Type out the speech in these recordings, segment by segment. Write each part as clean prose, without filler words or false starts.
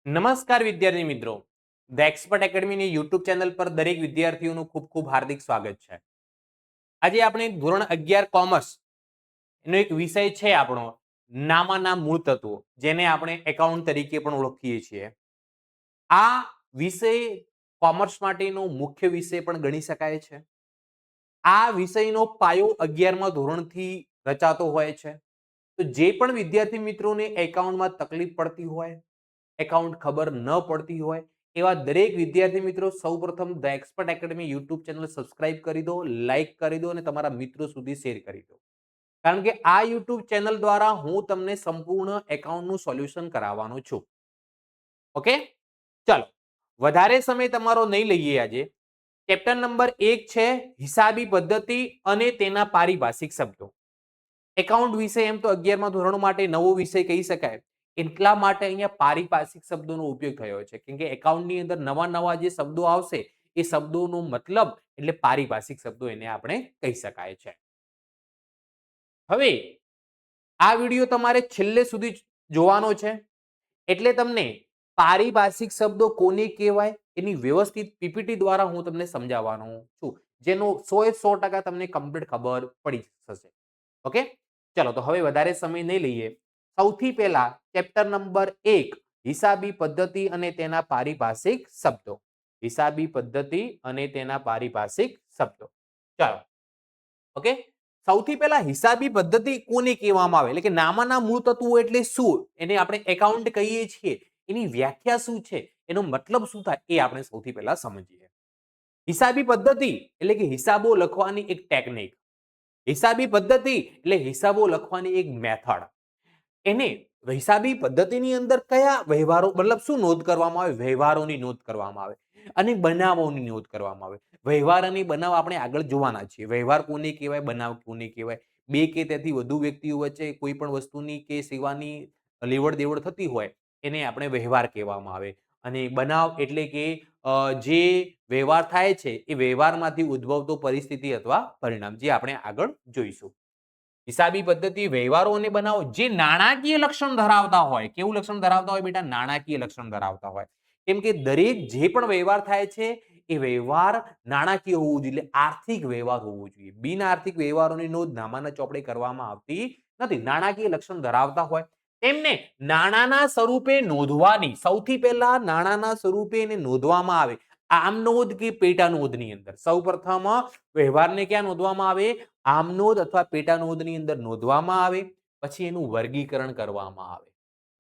નમસ્કાર વિદ્યાર્થી મિત્રો, ધ એક્સપર્ટ એકેડમીની યુટ્યુબ ચેનલ પર દરેક વિદ્યાર્થીઓનું ખૂબ ખૂબ હાર્દિક સ્વાગત છે. આજે આપણે ધોરણ 11 કોમર્સ એનો એક વિષય છે આપણો નામાના મૂળ તત્વો, જેને આપણે એકાઉન્ટ તરીકે પણ ઓળખીએ છીએ. આ વિષય કોમર્સ માટેનો મુખ્ય વિષય પણ ગણી શકાય છે. આ વિષયનો પાયો 11મા ધોરણથી રચાતો હોય છે. તો જે પણ વિદ્યાર્થી મિત્રોને એકાઉન્ટમાં તકલીફ પડતી હોય, એકાઉન્ટ ખબર ન પડતી હોય, એવા દરેક વિદ્યાર્થી મિત્રો સૌપ્રથમ the expert academy YouTube channel subscribe કરી દો, લાઈક કરી દો અને તમારા મિત્રો સુધી શેર કરી દો. કારણ કે આ યુટ્યુબ ચેનલ દ્વારા હું તમને સંપૂર્ણ એકાઉન્ટનું સોલ્યુશન કરાવવાનો છું. ઓકે, ચાલો વધારે સમય તમારો નહીં લઈએ. આજે ચેપ્ટર નંબર 1 છે હિસાબી પદ્ધતિ અને તેના પારિભાષિક શબ્દો. એકાઉન્ટ વિષય એમ તો 11મા ધોરણ માટે નવો વિષય કહી શકાય, એટલા માટે અહીંયા પારિભાષિક શબ્દોનો ઉપયોગ થયો છે. કેમ કે એકાઉન્ટની અંદર નવા નવા જે શબ્દો આવશે એ શબ્દોનો મતલબ એટલે પારિભાષિક શબ્દો એને આપણે કહી શકાય છે. હવે આ વિડીયો તમારે છેલ્લે સુધી જોવાનો છે, એટલે તમને પારિભાષિક શબ્દો કોને કહેવાય એની વ્યવસ્થિત પીપીટી દ્વારા હું તમને સમજાવવાનો છું, જેનો 100% તમને કમ્પ્લીટ ખબર પડી જશે. ઓકે, ચલો તો હવે વધારે સમય નહીં લઈએ. સૌથી પહેલા ચેપ્ટર નંબર 1 હિસાબી પદ્ધતિ અને તેના પારિભાષિક શબ્દો. હિસાબી પદ્ધતિ અને તેના પારિભાષિક શબ્દો. ચાલો, ઓકે. સૌથી પહેલા હિસાબી પદ્ધતિ કોને કહેવામાં આવે, એટલે કે નામાના મૂળ તત્વો એટલે શું, એને આપણે એકાઉન્ટ કહીએ છીએ, એની વ્યાખ્યા શું છે, એનો મતલબ શું થાય, એ આપણે સૌથી પહેલા સમજીએ. હિસાબી પદ્ધતિ એટલે કે હિસાબો લખવાની એક ટેકનિક. હિસાબી પદ્ધતિ એટલે હિસાબો લખવાની એક મેથડ. એને હિસાબી પદ્ધતિની અંદર કયા વ્યવહારો, મતલબ શું નોંધ કરવામાં આવે, વ્યવહારોની નોંધ કરવામાં આવે અને બનાવોની નોંધ કરવામાં આવે. વ્યવહાર અને બનાવ આપણે આગળ જોવાના છીએ. વ્યવહાર કોને કહેવાય, બનાવ કોને કહેવાય. બે કે તેથી વધુ વ્યક્તિઓ વચ્ચે કોઈ પણ વસ્તુની કે સેવાની લેવડ દેવડ થતી હોય એને આપણે વ્યવહાર કહેવામાં આવે. અને બનાવ એટલે કે જે વ્યવહાર થાય છે એ વ્યવહારમાંથી ઉદ્ભવતો પરિસ્થિતિ અથવા પરિણામ, જે આપણે આગળ જોઈશું. હિસાબી પદ્ધતિ વ્યવહારો અને બનાવો જે નાણાકીય લક્ષણ ધરાવતા હોય. કેવું લક્ષણ ધરાવતા હોય બેટા? નાણાકીય લક્ષણ ધરાવતા હોય. કેમ કે દરેક જે પણ વ્યવહાર થાય છે એ વ્યવહાર નાણાકીય હોવું જોઈએ, આર્થિક વ્યવહાર હોવો જોઈએ. બિન આર્થિક વ્યવહારોની નોંધ નામાના ચોપડે કરવામાં આવતી નથી. નાણાકીય લક્ષણ ધરાવતા હોય તેમને નાણાના સ્વરૂપે નોંધવાની, સૌથી પહેલા નાણાના સ્વરૂપે એને નોંધવામાં આવે. આમ નોંધ કે પેટા નોંધની અંદર સૌપ્રથમ વ્યવહારને ક્યાં નોંધવામાં આવે? આમ નોંધ અથવા પેટા નોંધની અંદર નોંધવામાં આવે. પછી એનું વર્ગીકરણ કરવામાં આવે.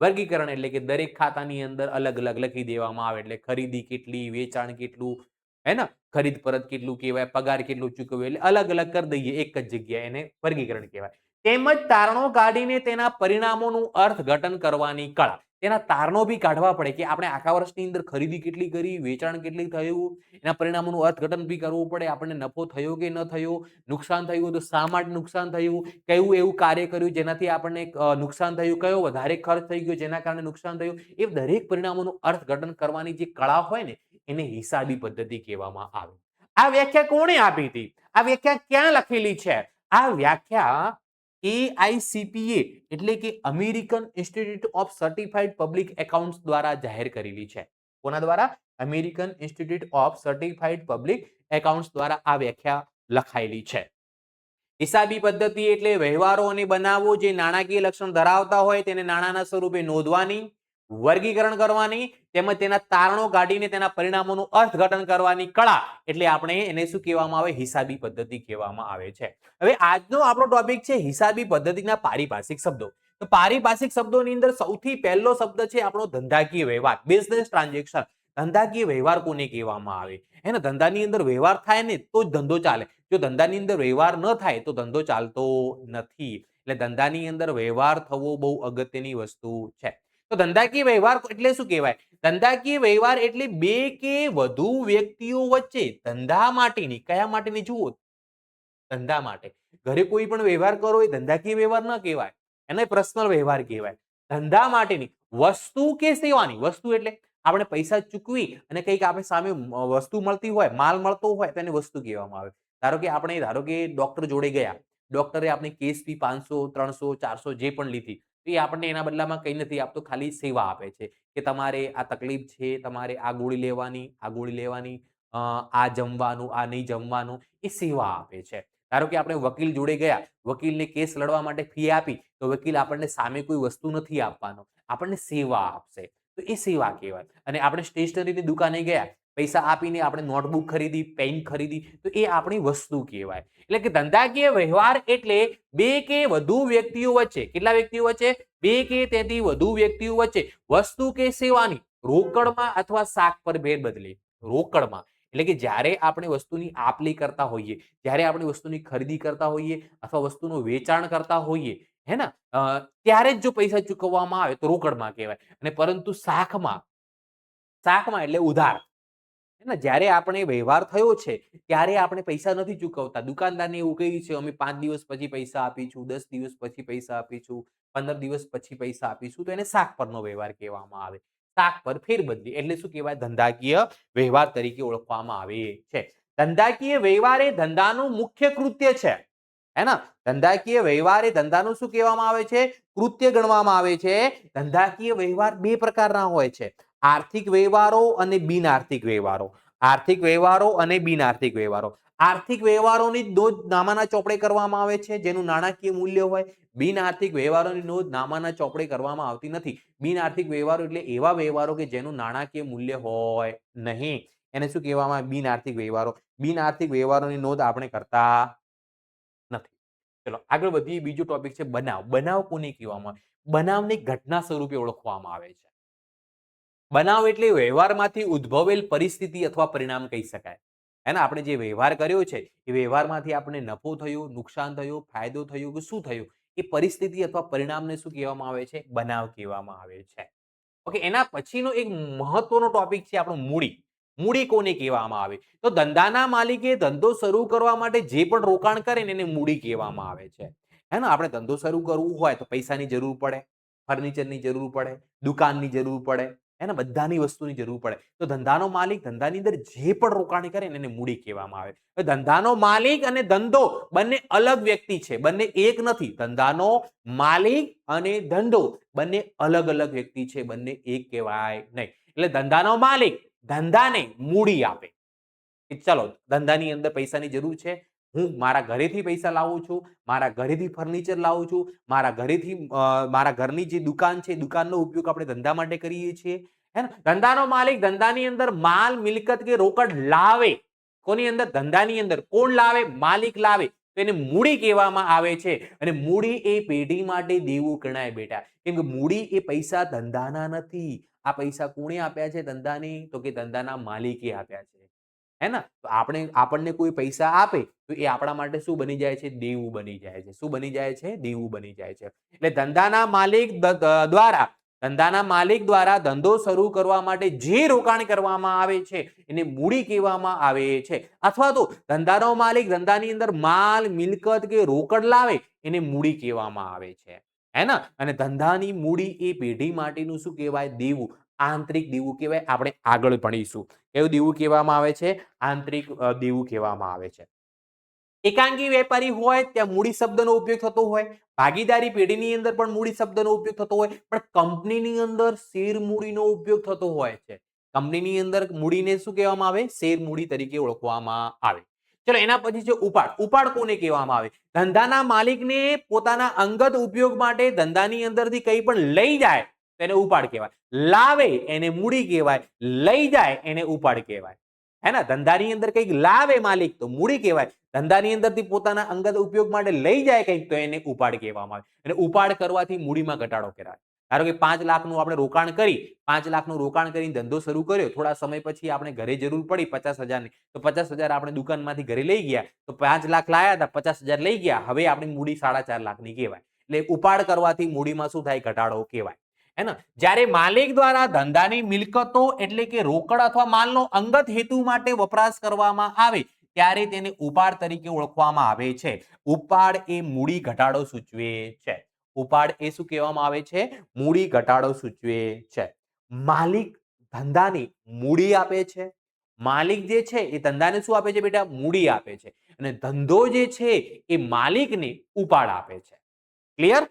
વર્ગીકરણ એટલે કે દરેક ખાતાની અંદર અલગ અલગ લખી દેવામાં આવે. એટલે ખરીદી કેટલી, વેચાણ કેટલું, હે ને, ખરીદ પરત કેટલું કહેવાય, પગાર કેટલું ચૂકવ્યો, એટલે અલગ અલગ કરી દઈએ એક જ જગ્યાએ, એને વર્ગીકરણ કહેવાય. તેમજ તારણો કાઢીને તેના પરિણામોનું અર્થઘટન કરવાની કળા. તેના તારણો બી કાઢવા પડે કે આપણે આખા વર્ષની અંદર ખરીદી કેટલી કરી, વેચાણ કેટલી થયું, એના પરિણામોનું અર્થઘટન બી કરવું પડે. આપણને નફો થયો કે ન થયો, નુકસાન થયું તો શા માટે નુકસાન થયું, કયું એવું કાર્ય કર્યું જેનાથી આપણને નુકસાન થયું, કયો વધારે ખર્ચ થઈ ગયો જેના કારણે નુકસાન થયું, એ દરેક પરિણામોનું અર્થઘટન કરવાની જે કળા હોય ને એને હિસાબી પદ્ધતિ કહેવામાં આવે. આ વ્યાખ્યા કોણે આપી હતી? આ વ્યાખ્યા ક્યાં લખેલી છે? આ વ્યાખ્યા AICPA એટલે કે American institute of certified public accounts દ્વારા જાહેર કરેલી છે. કોના દ્વારા? American institute of certified public accounts દ્વારા આ વ્યાખ્યા લખાયેલી છે. હિસાબી પદ્ધતિ એટલે વ્યવહારો અને બનાવો જે નાણાકીય લક્ષણ ધરાવતા હોય તેને નાણાના સ્વરૂપે નોંધવાની, વર્ગીકરણ કરવાની, તેમજ તેના તારણો કાઢીને તેના પરિણામોનું અર્થઘટન કરવાની કળા, એટલે આપણે એને શું કહેવામાં આવે? હિસાબી પદ્ધતિ કહેવામાં આવે છે. હવે આજનો આપણો ટોપિક છે હિસાબી પદ્ધતિના પારિભાષિક શબ્દો. તો પારિભાષિક શબ્દોની અંદર સૌથી પહેલો શબ્દ છે આપણો ધંધાકીય વ્યવહાર, બિઝનેસ ટ્રાન્ઝેક્શન. ધંધાકીય વ્યવહાર કોને કહેવામાં આવે? હે ને, ધંધાની અંદર વ્યવહાર થાય ને તો જ ધંધો ચાલે. જો ધંધાની અંદર વ્યવહાર ન થાય તો ધંધો ચાલતો નથી. એટલે ધંધાની અંદર વ્યવહાર થવો બહુ અગત્યની વસ્તુ છે. તો ધંધાકીય વ્યવહાર એટલે શું કહેવાય? ધંધાકીય વ્યવહાર એટલે બે કે વધુ વ્યક્તિઓ વચ્ચે ધંધા માટેની, કયા માટેની? જુઓ, ધંધા માટે. ઘરે કોઈ પણ વ્યવહાર કરો એ ધંધાકીય વ્યવહાર ન કહેવાય, એને પર્સનલ વ્યવહાર કહેવાય. ધંધા માટેની વસ્તુ કે સેવાની, વસ્તુ એટલે આપણે પૈસા ચૂકવી અને કંઈક આપણે સામે વસ્તુ મળતી હોય, માલ મળતો હોય તો એને વસ્તુ કહેવામાં આવે. ધારો કે ડોક્ટર જોડે ગયા, ડોક્ટરે આપણે કેસ ફી 500, 300, 400 જે પણ લીધી, તો એ આપણને એના બદલામાં કંઈ નથી આપતો, ખાલી સેવા આપે છે કે તમારે આ તકલીફ છે, તમારે આ ગોળી લેવાની, આ ગોળી લેવાની, આ જમવાનું, આ નહીં જમવાનું, એ સેવા આપે છે. ધારો કે આપણે વકીલ જોડે ગયા, વકીલને કેસ લડવા માટે ફી આપી, તો વકીલ આપણને સામે કોઈ વસ્તુ નથી આપવાનો, આપણને સેવા આપશે, તો એ સેવા કહેવાય. અને આપણે સ્ટેશનરીની દુકાને ગયા, પૈસા આપીને આપણે નોટબુક ખરીદી, પેન ખરીદી, તો એ આપણી વસ્તુ કહેવાય. એટલે કે ધંધાકીય વ્યવહાર એટલે બે કે વધુ વ્યક્તિઓ વચ્ચે, કેટલા વ્યક્તિઓ વચ્ચે? બે કે તેથી વધુ વ્યક્તિઓ વચ્ચે વસ્તુ કે સેવાની રોકડમાં અથવા શાક પર ભેર બદલી. રોકડમાં એટલે કે જ્યારે આપણે વસ્તુની આપ લે કરતા હોઈએ, જ્યારે આપણે વસ્તુની ખરીદી કરતા હોઈએ અથવા વસ્તુનું વેચાણ કરતા હોઈએ, હે ને, ત્યારે જ જો પૈસા ચૂકવવામાં આવે તો રોકડમાં કહેવાય. અને પરંતુ શાખમાં, શાખમાં એટલે ઉધાર, હે ને, જ્યારે આપણે વ્યવહાર થયો છે ત્યારે આપણે પૈસા નથી ચૂકવતા. દુકાનદારને એવું કહ્યું છે અમે 5 દિવસ પછી પૈસા આપીશું, 10 દિવસ પછી પૈસા આપીશું, 15 દિવસ પછી પૈસા આપીશું, તો એને શાક પરનો વ્યવહાર કહેવામાં આવે. શાક પર ફેરબદલી એટલે શું કહેવાય? ધંધાકીય વ્યવહાર તરીકે ઓળખવામાં આવે છે. ધંધાકીય વ્યવહાર એ ધંધાનું મુખ્ય કૃત્ય છે, હે ને. ધંધાકીય વ્યવહાર એ ધંધાનું શું કહેવામાં આવે છે? કૃત્ય ગણવામાં આવે છે. ધંધાકીય વ્યવહાર બે પ્રકારના હોય છે, આર્થિક વ્યવહારો અને બિન આર્થિક વ્યવહારો. આર્થિક વ્યવહારો અને બિન આર્થિક વ્યવહારો. આર્થિક વ્યવહારોની નોંધ નામાના ચોપડે કરવામાં આવે છે, જેનું નાણાકીય મૂલ્ય હોય. બિન આર્થિક વ્યવહારોની નોંધ નામાના ચોપડે કરવામાં આવતી નથી. બિન આર્થિક વ્યવહારો એટલે એવા વ્યવહારો કે જેનું નાણાકીય મૂલ્ય હોય નહીં, એને શું કહેવામાં આવે? બિન આર્થિક વ્યવહારો. બિન આર્થિક વ્યવહારોની નોંધ આપણે કરતા નથી. ચલો આગળ વધીએ. બીજો ટોપિક છે બનાવ. બનાવ કોને કહેવામાં આવે? બનાવને ઘટના સ્વરૂપે ઓળખવામાં આવે છે. બનાવ એટલે વ્યવહારમાંથી ઉદ્ભવેલ પરિસ્થિતિ અથવા પરિણામ કહી શકાય. હે ને, આપણે જે વ્યવહાર કર્યો છે એ વ્યવહારમાંથી આપણે નફો થયો, નુકસાન થયું, ફાયદો થયો કે શું થયું, એ પરિસ્થિતિ અથવા પરિણામને શું કહેવામાં આવે છે? બનાવ કહેવામાં આવે છે. ઓકે, એના પછીનો એક મહત્વનો ટોપિક છે આપણો મૂડી. મૂડી કોને કહેવામાં આવે? તો ધંધાના માલિકે ધંધો શરૂ કરવા માટે જે પણ રોકાણ કરે ને એને મૂડી કહેવામાં આવે છે. હે ને, આપણે ધંધો શરૂ કરવું હોય તો પૈસાની જરૂર પડે, ફર્નિચરની જરૂર પડે, દુકાનની જરૂર પડે, એને બધાની વસ્તુની જરૂર પડે. તો ધંધાનો માલિક ધંધાની અંદર જે પણ રોકાણ કરે ને એને મૂડી કહેવામાં આવે. ધંધાનો માલિક અને ધંધો બંને અલગ વ્યક્તિ છે, બંને એક નથી. ધંધાનો માલિક અને ધંધો બંને અલગ અલગ વ્યક્તિ છે, બંને એક કહેવાય નહીં. એટલે ધંધાનો માલિક ધંધાને મૂડી આપે કે ચલો ધંધાની અંદર પૈસાની જરૂર છે, હું મારા ઘરેથી પૈસા લાવું છું, મારા ઘરેથી ફર્નિચર લાવું છું, મારા ઘરેથી મારા ઘરની જે દુકાન છે દુકાનનો ઉપયોગ આપણે ધંધા માટે કરીએ છીએ. હે ને, ધંધાનો માલિક ધંધાની અંદર માલ મિલકત કે રોકડ લાવે. કોની અંદર? ધંધાની અંદર. કોણ લાવે? માલિક લાવે. તો એને મૂડી કહેવામાં આવે છે. અને મૂડી એ પેઢી માટે દેવું ગણાય બેટા, કેમ કે મૂડી એ પૈસા ધંધાના નથી. આ પૈસા કોણે આપ્યા છે ધંધાની? તો કે ધંધાના માલિકે આપ્યા છે. હે ને, તો આપણને કોઈ પૈસા આપે તો એ આપણા માટે શું બની જાય છે? દેવું બની જાય છે. શું બની જાય છે? દેવું બની જાય છે. એટલે ધંધાના માલિક દ્વારા ધંધો શરૂ કરવા માટે જે રોકાણ કરવામાં આવે છે એને મૂડી કહેવામાં આવે છે. અથવા તો ધંધાનો માલિક ધંધાની અંદર માલ મિલકત કે રોકડ લાવે એને મૂડી કહેવામાં આવે છે. હે ને, અને ધંધાની મૂડી એ પેઢી માટેનું શું કહેવાય? દેવું. આંતરિક દેવું કહેવાય. આપણે આગળ ભણીશું કેવું દેવું કહેવામાં આવે છે? આંતરિક દેવું કહેવામાં આવે છે. એકાંગી વેપારી હોય ત્યાં મૂડી શબ્દનો ઉપયોગ થતો હોય, ભાગીદારી પેઢીની અંદર પણ મૂડી શબ્દનો ઉપયોગ થતો હોય, પણ કંપનીની અંદર શેર મૂડીનો ઉપયોગ થતો હોય છે. કંપનીની અંદર મૂડીને શું કહેવામાં આવે? શેર મૂડી તરીકે ઓળખવામાં આવે. ચલો એના પછી છે ઉપાડ. ઉપાડ કોને કહેવામાં આવે? ધંધાના માલિકને પોતાના અંગત ઉપયોગ માટે ધંધાની અંદરથી કંઈ પણ લઈ જાય તેને ઉપાડ કહેવાય. લાવે એને મૂડી કહેવાય, લઈ જાય એને ઉપાડ કહેવાય. હે ને, ધંધાની અંદર કંઈક લાવે માલિક તો મૂડી કહેવાય, ધંધાની અંદરથી પોતાના અંગત ઉપયોગ માટે લઈ જાય કંઈક તો એને ઉપાડ કહેવામાં આવે. અને ઉપાડ કરવાથી મૂડીમાં ઘટાડો કરાય. ધારો કે 5 લાખનું આપણે રોકાણ કરી, 5 લાખનું રોકાણ કરીને ધંધો શરૂ કર્યો, થોડા સમય પછી આપણે ઘરે જરૂર પડી 50,000ની, તો 50,000 આપણે દુકાનમાંથી ઘરે લઈ ગયા, તો 5 લાખ લાયા હતા, 50,000 લઈ ગયા, હવે આપણી મૂડી 4.5 લાખની કહેવાય. એટલે ઉપાડ કરવાથી મૂડીમાં શું થાય? ઘટાડો કહેવાય. હે ને, જ્યારે માલિક દ્વારા ધંધાની મિલકતો એટલે કે રોકડ અથવા માલનો અંગત હેતુ માટે વપરાશ કરવામાં આવે ત્યારે તેને ઉપાડ તરીકે ઓળખવામાં આવે છે. ઉપાડ એ મૂડી ઘટાડો સૂચવે છે. ઉપાડ એ શું કહેવામાં આવે છે? મૂડી ઘટાડો સૂચવે છે. માલિક ધંધાની મૂડી આપે છે. માલિક જે છે એ ધંધાને શું આપે છે બેટા? મૂડી આપે છે. અને ધંધો જે છે એ માલિકને ઉપાડ આપે છે. ક્લિયર?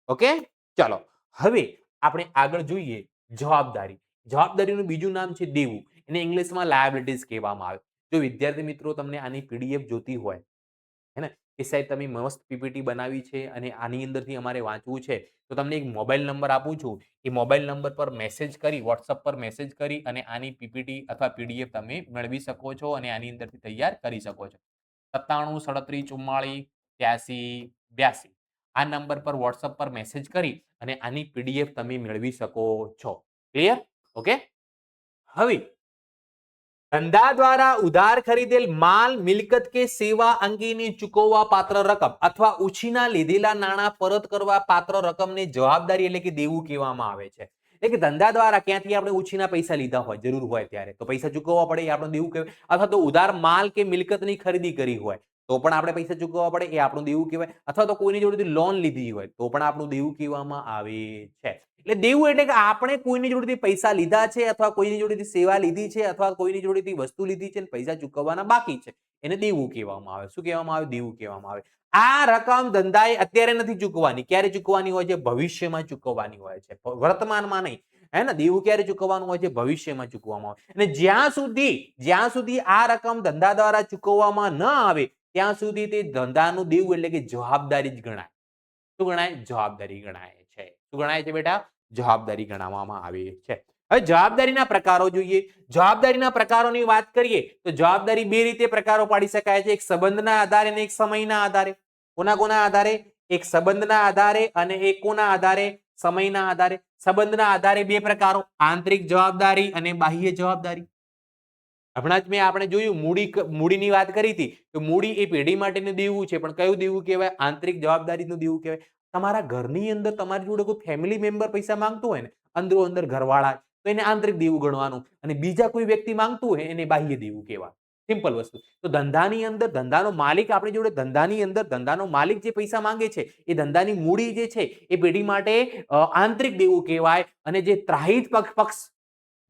ઓકે. ચાલો હવે આપણે આગળ જોઈએ જવાબદારી. જવાબદારીનું બીજું નામ છે દેવું. એને ઇંગ્લિશમાં લાયબિલિટીઝ કહેવામાં આવે. જો વિદ્યાર્થી મિત્રો તમને આની પીડીએફ જોતી હોય હે ને કે સાહેબ તમે મસ્ત પીપીટી બનાવી છે અને આની અંદરથી અમારે વાંચવું છે તો તમને એક મોબાઈલ નંબર આપું છું. એ મોબાઈલ નંબર પર મેસેજ કરી વોટ્સઅપ પર મેસેજ કરી અને આની પીપીટી અથવા પીડીએફ તમે મેળવી શકો છો અને આની અંદરથી તૈયાર કરી શકો છો. 97 37 44 83 82 આ નંબર પર વોટ્સઅપ પર મેસેજ કરી અને આની પીડીએફ તમે મેળવી શકો છો. ક્લિયર? ઓકે. હવે ધંધા દ્વારા ઉધાર ખરીદેલ માલ મિલકત કે સેવા અંગેની ચૂકવવા પાત્ર રકમ અથવા ઉછીના લીધેલા નાણાં પરત કરવા પાત્ર રકમને જવાબદારી એટલે કે દેવું કહેવામાં આવે છે. એટલે કે ધંધા દ્વારા ક્યાંથી આપણે ઉછીના પૈસા લીધા હોય જરૂર હોય ત્યારે તો પૈસા ચૂકવવા પડે એ આપણું દેવું કહેવાય. અથવા તો ઉધાર માલ કે મિલકતની ખરીદી કરી હોય તો પણ આપણે પૈસા ચૂકવવા પડે એ આપણું દેવું કહેવાય. અથવા તો કોઈની જોડેથી લોન લીધી હોય તો પણ આપણું દેવું કહેવામાં આવે છે. એટલે દેવું એટલે કે આપણે કોઈની જોડેથી પૈસા લીધા છે અથવા કોઈની જોડેથી સેવા લીધી છે અથવા કોઈની જોડેથી વસ્તુ લીધી છે અને પૈસા ચૂકવવાના બાકી છે એને દેવું કહેવામાં આવે. શું કહેવામાં આવે? દેવું કહેવામાં આવે. આ રકમ ધંધાએ અત્યારે નથી ચૂકવવાની. ક્યારે ચૂકવવાની હોય છે? ભવિષ્યમાં ચૂકવવાની હોય છે, વર્તમાનમાં નહીં. હે ને? દેવું ક્યારે ચૂકવવાનું હોય છે? ભવિષ્યમાં ચૂકવવામાં આવે. અને જ્યાં સુધી આ રકમ ધંધા દ્વારા ચૂકવવામાં ન આવે ત્યાં સુધી તે ધંધાનું દેવું એટલે કે જવાબદારી જ ગણાય. શું ગણાય? જવાબદારી ગણાય છે. શું ગણાય છે બેટા? જવાબદારી ગણવામાં આવે છે. હવે જવાબદારીના પ્રકારો જોઈએ. જવાબદારીના પ્રકારોની વાત કરીએ તો જવાબદારી બે રીતે પ્રકારો પાડી શકાય છે. એક સંબંધના આધારે અને એક સમયના આધારે. કોના આધારે? એક સંબંધના આધારે અને એક કોના આધારે? સમયના આધારે. સંબંધના આધારે બે પ્રકારો, આંતરિક જવાબદારી અને બાહ્ય જવાબદારી. હમણાં જ આપણે જોયું મૂડીની વાત કરી હતી કે મૂડી એ પેઢી માટેનું દેવું છે, પણ કયું દેવું કહેવાય? આંતરિક જવાબદારીનું દેવું કહેવાય. તમારા ઘરની અંદર તમારી જોડે કોઈ ફેમિલી મેમ્બર પૈસા માંગતું હોય ને અંદરો અંદર ઘરવાળા તો એને આંતરિક દેવું ગણવાનું અને બીજા કોઈ વ્યક્તિ માંગતું હોય એને બાહ્ય દેવું કહેવાય. સિમ્પલ વસ્તુ. તો ધંધાની અંદર ધંધાનો માલિક આપણી જોડે ધંધાની અંદર ધંધાનો માલિક જે પૈસા માંગે છે એ ધંધાની મૂડી જે છે એ પેઢી માટે આંતરિક દેવું કહેવાય. અને જે ત્રાહિત પક્ષ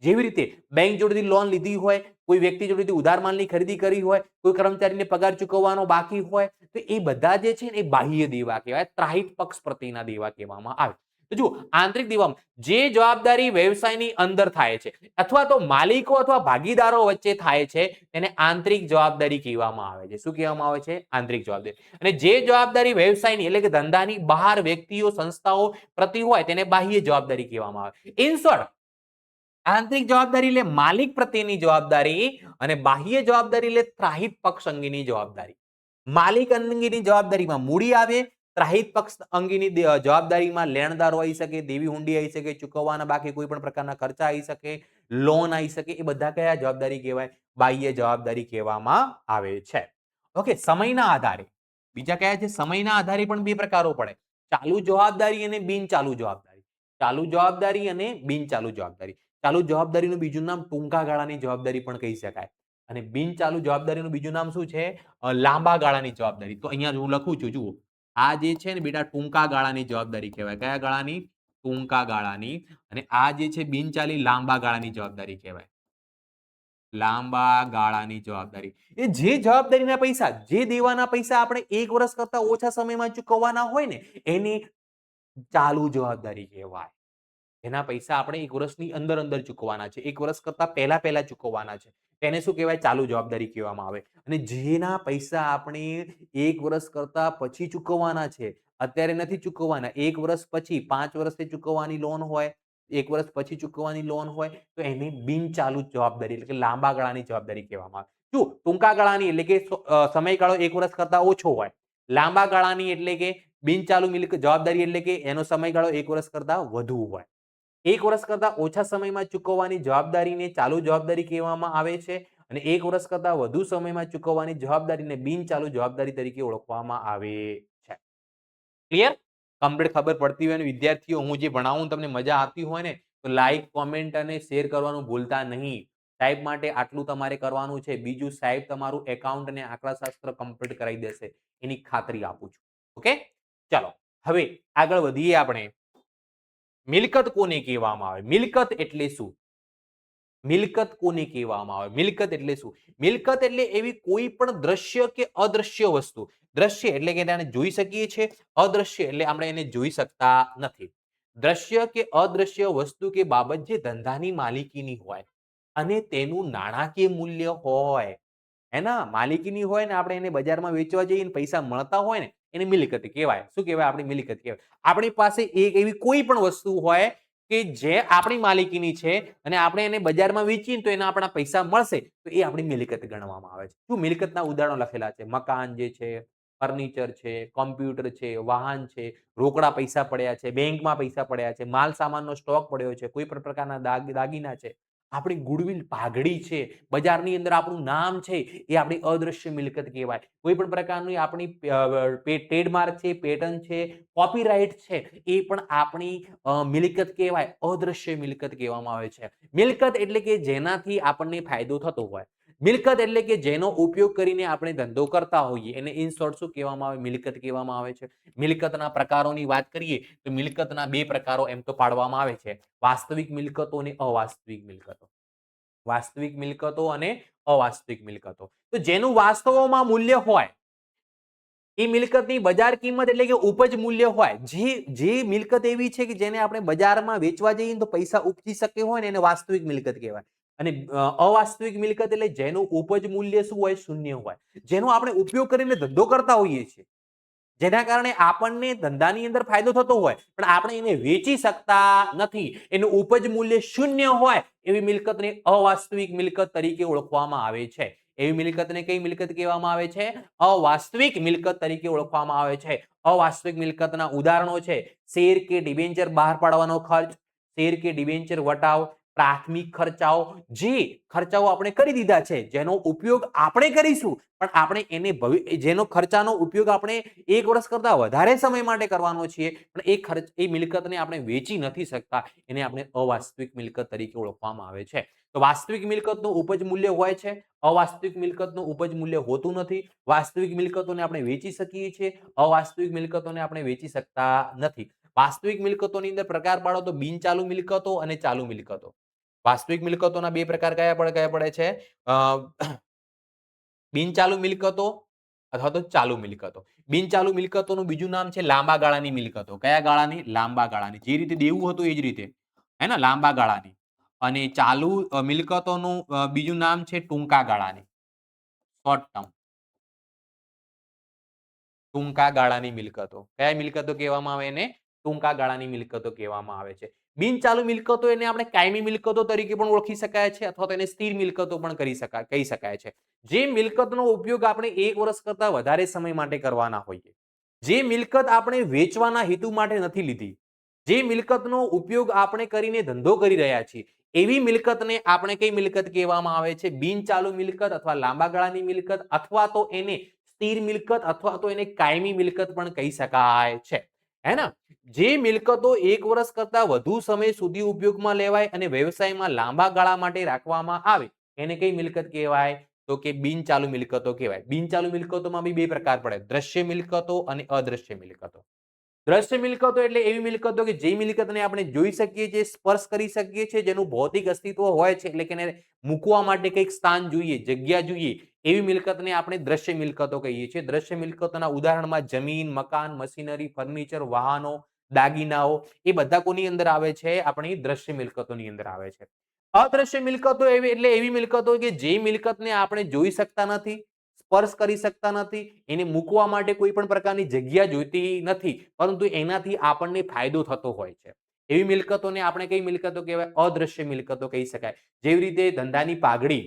જેવી રીતે બેંક જોડેથી લોન લીધી હોય, કોઈ વ્યક્તિ જોડેથી ઉધાર માલની ખરીદી કરી હોય, કોઈ કર્મચારીને પગાર ચૂકવવાનો બાકી હોય તો એ બધા જે છે ને એ બાહ્ય દેવા કહેવાય, ત્રાહિત પક્ષ પ્રત્યેના દેવા કહેવામાં આવે. તો જુઓ આંતરિક દેવામાં જે જવાબદારી વ્યવસાયની અંદર થાય છે અથવા તો માલિકો અથવા ભાગીદારો વચ્ચે થાય છે તેને આંતરિક જવાબદારી કહેવામાં આવે છે. શું કહેવામાં આવે છે? આંતરિક જવાબદારી. અને જે જવાબદારી વ્યવસાયની એટલે કે ધંધાની બહાર વ્યક્તિઓ સંસ્થાઓ પ્રતિ હોય તેને બાહ્ય જવાબદારી કહેવામાં આવે. ઇન શોર્ટ આંતરિક જવાબદારી એટલે માલિક પ્રત્યેની જવાબદારી અને બાહ્ય જવાબદારી એટલે ત્રાહિત પક્ષ અંગેની જવાબદારી. માલિક અંગેની જવાબદારીમાં મૂડી આવે, ત્રાહિત પક્ષ અંગેની જવાબદારીમાં લેણદારો આવી શકે, દેવી હુંડી આવી શકે, ચૂકવવાના બાકી કોઈ પણ પ્રકારના ખર્ચા આવી શકે, લોન આવી શકે. એ બધા કયા જવાબદારી કહેવાય? બાહ્ય જવાબદારી કહેવામાં આવે છે. ઓકે. સમયના આધારે બીજા કયા છે? સમયના આધારે પણ બે પ્રકારો પડે, ચાલુ જવાબદારી અને બિનચાલુ જવાબદારી. ચાલુ જવાબદારી અને બિનચાલુ જવાબદારી. ચાલુ જવાબદારીનું બીજું નામ ટૂંકા ગાળાની જવાબદારી પણ કહી શકાય. અને બિનચાલુ જવાબદારીનું બીજું નામ શું છે? લાંબા ગાળાની જવાબદારી. તો અહીંયા હું લખું છું, જુઓ આ જે છે ને બેટા ટૂંકા ગાળાની જવાબદારી કહેવાય. કયા ગાળાની? ટૂંકા ગાળાની. અને આ જે છે બિનચાલી લાંબા ગાળાની જવાબદારી કહેવાય. લાંબા ગાળાની જવાબદારી. એ જે જવાબદારીના પૈસા, જે દેવાના પૈસા આપણે 1 વર્ષ કરતા ઓછા સમયમાં ચૂકવવાના હોય ને એની ચાલુ જવાબદારી કહેવાય. એના પૈસા આપણે 1 વર્ષની અંદર ચૂકવવાના છે. 1 વર્ષ કરતા પહેલા ચૂકવવાના છે. તેને શું કહેવાય? ચાલુ જવાબદારી કહેવામાં આવે. અને જેના પૈસા આપણે 1 વર્ષ કરતા પછી ચૂકવવાના છે, અત્યારે નથી ચૂકવવાના, 1 વર્ષ પછી 5 વર્ષથી ચૂકવવાની લોન હોય, 1 વર્ષ પછી ચૂકવવાની લોન હોય તો એને બિનચાલુ જવાબદારી એટલે કે લાંબા ગાળાની જવાબદારી કહેવામાં આવે. જો ટૂંકા ગાળાની એટલે કે સમયગાળો 1 વર્ષ કરતા ઓછો હોય, લાંબા ગાળાની એટલે કે બિનચાલુ જવાબદારી એટલે કે એનો સમયગાળો 1 વર્ષ કરતા વધુ હોય. 1 વર્ષ કરતા ઓછા સમયમાં ચૂકવવાની જવાબદારીને ચાલુ જવાબદારી કહેવામાં આવે છે અને 1 વર્ષ કરતા વધુ સમયમાં ચૂકવવાની જવાબદારીને બિનચાલુ જવાબદારી તરીકે ઓળખવામાં આવે છે. ક્લિયર? કમ્પ્લીટ ખબર પડતી હોય અને વિદ્યાર્થીઓ હું જે ભણાવું તમને મજા આવતી હોય ને તો લાઈક, કોમેન્ટ અને શેર કરવાનું ભૂલતા નહીં. સાહેબ માટે આટલું તમારે કરવાનું છે. બીજું સાહેબ તમારું એકાઉન્ટ અને આંકડાશાસ્ત્ર કમ્પ્લીટ કરાવી દેશે એની ખાતરી આપું છું. ઓકે? ચાલો હવે આગળ વધીએ આપણે. મિલકત કોને કહેવામાં આવે? મિલકત એટલે શું? મિલકત કોને કહેવામાં આવે? મિલકત એટલે શું? મિલકત એટલે એવી કોઈ પણ દ્રશ્ય કે અદ્રશ્ય વસ્તુ. દ્રશ્ય એટલે કે એને જોઈ શકીએ છીએ, અદ્રશ્ય એટલે આપણે એને જોઈ શકતા નથી. દ્રશ્ય કે અદ્રશ્ય વસ્તુ કે બાબત જે ધંધાની માલિકીની હોય અને તેનું નાણાકીય મૂલ્ય હોય, એના માલિકીની હોય ને આપણે એને બજારમાં વેચવા જઈએ ને પૈસા મળતા હોય ને એને મિલકત કહેવાય. શું કહેવાય? આપણી મિલકત કહેવાય. આપણી પાસે એક એવી કોઈ પણ વસ્તુ હોય કે જે આપણી માલિકીની છે અને આપણે એને બજારમાં વેચીએ તો એના આપણા પૈસા મળશે તો એ આપણી મિલકત ગણવામાં આવે છે. શું મિલકતના ઉદાહરણો લખેલા છે? મકાન જે છે, ફર્નિચર છે, કોમ્પ્યુટર છે, વાહન છે, રોકડા પૈસા પડ્યા છે, બેંકમાં પૈસા પડ્યા છે, માલ સામાનનો સ્ટોક પડ્યો છે, કોઈ પણ પ્રકારના દાગીના છે, આપણી ગુડવિલ પાઘડી છે, બજારની અંદર આપણું નામ છે, એ આપણી અદ્રશ્ય મિલકત કહેવાય. કોઈ પણ પ્રકારની આપણી ટ્રેડમાર્ક છે, પેટન્ટ છે, કોપીરાઇટ છે, એ પણ આપણી મિલકત કહેવાય. અદ્રશ્ય મિલકત કહેવામાં આવે છે. મિલકત એટલે કે જેનાથી આપણને ફાયદો થતો હોય. મિલકત એટલે કે જેનો ઉપયોગ કરીને આપણે ધંધો કરતા હોઈએ એને ઇન શોર્ટ શું કહેવામાં આવે? મિલકત કહેવામાં આવે છે. મિલકતના પ્રકારોની વાત કરીએ તો મિલકતના બે પ્રકારો એમ તો પાડવામાં આવે છે: વાસ્તવિક મિલકતો અને અવાસ્તવિક મિલકતો. વાસ્તવિક મિલકતો અને અવાસ્તવિક મિલકતો. તો જેનું વાસ્તવમાં મૂલ્ય હોય એ મિલકતની બજાર કિંમત એટલે કે ઉપજ મૂલ્ય હોય. જે મિલકત એવી છે કે જેને આપણે બજારમાં વેચવા જઈએ તો પૈસા ઉપજી શકે હોય ને એને વાસ્તવિક મિલકત કહેવાય. અને અવાસ્તવિક મિલકત એટલે જેનું ઉપજ મૂલ્ય શું હોય? શૂન્ય હોય. જેનો આપણે ઉપયોગ કરીને ધંધો કરતા હોઈએ છીએ, જેના કારણે આપણને ધંધાની અંદર ફાયદો થતો હોય પણ આપણે એને વેચી શકતા નથી, એનું ઉપજ મૂલ્ય શૂન્ય હોય, એવી મિલકતને અવાસ્તવિક મિલકત તરીકે ઓળખવામાં આવે છે. એવી મિલકતને કઈ મિલકત કહેવામાં આવે છે? અવાસ્તવિક મિલકત તરીકે ઓળખવામાં આવે છે. અવાસ્તવિક મિલકતના ઉદાહરણો છે: શેર કે ડિબેન્ચર બહાર પાડવાનો ખર્ચ, શેર કે ડિબેન્ચર વટાવ, પ્રાથમિક ખર્ચાઓ. જે ખર્ચાઓ આપણે કરી દીધા છે, જેનો ઉપયોગ આપણે કરીશું પણ આપણે એને જેનો ખર્ચાનો ઉપયોગ આપણે 1 વર્ષ કરતા વધારે સમય માટે કરવાનો છીએ પણ એ મિલકતને આપણે વેચી નથી શકતા, એને આપણે અવાસ્તવિક મિલકત તરીકે ઓળખવામાં આવે છે. તો વાસ્તવિક મિલકતનું ઉપજ મૂલ્ય હોય છે, અવાસ્તવિક મિલકતનું ઉપજ મૂલ્ય હોતું નથી. વાસ્તવિક મિલકતોને આપણે વેચી શકીએ છીએ, અવાસ્તવિક મિલકતોને આપણે વેચી શકતા નથી. વાસ્તવિક મિલકતોની અંદર પ્રકાર પાડો તો બિનચાલુ મિલકતો અને ચાલુ મિલકતો. વાસ્તવિક મિલકતોના બે પ્રકાર કયા પડે છે? બિનચાલુ મિલકતો અથવા તો ચાલુ મિલકતો. બિનચાલુ મિલકતોનું બીજું નામ છે લાંબા ગાળાની મિલકતો. કયા ગાળાની? લાંબા ગાળાની. જે રીતે દેવું હતું એ જ રીતે, હે ને, લાંબા ગાળાની. અને ચાલુ મિલકતોનું બીજું નામ છે ટૂંકા ગાળાની, શોર્ટ ટર્મ. ટૂંકા ગાળાની મિલકતો. કયા મિલકતો કહેવામાં આવે? એને ટૂંકા ગાળાની મિલકતો કહેવામાં આવે છે. બિનચાલુ મિલકતો એને આપણે કાયમી મિલકતો તરીકે પણ ઓળખી શકાય છે અથવા તો એને સ્થિર મિલકતો પણ કહી શકાય છે. જે મિલકતનો ઉપયોગ આપણે 1 વર્ષ કરતા વધારે સમય માટે કરવાના હોઈએ, જે મિલકત આપણે વેચવાના હેતુ માટે નથી લીધી, જે મિલકતનો ઉપયોગ આપણે કરીને ધંધો કરી રહ્યા છીએ, એવી મિલકતને આપણે કઈ મિલકત કહેવામાં આવે છે? બિનચાલુ મિલકત અથવા લાંબા ગાળાની મિલકત અથવા તો એને સ્થિર મિલકત અથવા તો એને કાયમી મિલકત પણ કહી શકાય છે. હે ને? જે મિલકતો 1 વર્ષ કરતા વધુ સમય સુધી ઉપયોગમાં લેવાય અને વ્યવસાયમાં લાંબા ગાળા માટે રાખવામાં આવે એને કઈ મિલકત કહેવાય? તો કે બિનચાલુ મિલકતો કહેવાય. બિનચાલુ મિલકતોમાં બી બે પ્રકાર પડે: દ્રશ્ય મિલકતો અને અદ્રશ્ય મિલકતો. દ્રશ્ય મિલકતો એટલે એવી મિલકતો કે જે મિલકતને આપણે જોઈ શકીએ છીએ, સ્પર્શ કરી શકીએ છીએ, જેનું ભૌતિક અસ્તિત્વ હોય છે, એટલે કે એને મૂકવા માટે કંઈક સ્થાન જોઈએ, જગ્યા જોઈએ, એવી મિલકતને આપણે દ્રશ્ય મિલકતો કહીએ છીએ. દ્રશ્ય મિલકતોના ઉદાહરણમાં જમીન, મકાન, મશીનરી, ફર્નિચર, વાહનો, દાગીનાઓ એ બધા કોની અંદર આવે છે? આપણી દ્રશ્ય મિલકતોની અંદર આવે છે. અદ્રશ્ય મિલકતો એટલે એવી મિલકતો કે જે મિલકતને આપણે જોઈ શકતા નથી, સ્પર્શ કરી શકતા નથી, એને મૂકવા માટે કોઈ પણ પ્રકારની જગ્યા જોઈતી નથી, પરંતુ એનાથી આપણને ફાયદો થતો હોય છે. એવી મિલકતોને આપણે કઈ મિલકતો કહેવાય? અદ્રશ્ય મિલકતો કહી શકાય. જેવી રીતે ધંધાની પાઘડી,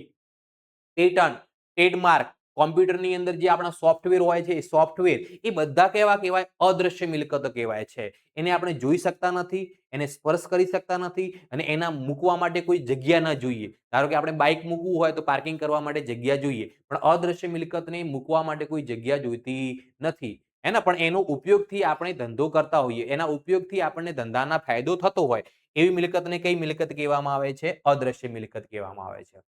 પેટન્ટ, ટ્રેડમાર્ક, કોમ્પ્યુટરની અંદર જે આપણા સોફ્ટવેર હોય છે, એ સોફ્ટવેર એ બધા કેવા કહેવાય? અદ્રશ્ય મિલકતો કહેવાય છે. એને આપણે જોઈ શકતા નથી, એને સ્પર્શ કરી શકતા નથી અને એના મૂકવા માટે કોઈ જગ્યા ન જોઈએ. ધારો કે આપણે બાઇક મૂકવું હોય તો પાર્કિંગ કરવા માટે જગ્યા જોઈએ, પણ અદ્રશ્ય મિલકતને મૂકવા માટે કોઈ જગ્યા જોઈતી નથી. હે ને? પણ એનો ઉપયોગથી આપણે ધંધો કરતા હોઈએ, એના ઉપયોગથી આપણને ધંધાના ફાયદો થતો હોય, એવી મિલકતને કઈ મિલકત કહેવામાં આવે છે? અદ્રશ્ય મિલકત કહેવામાં આવે છે.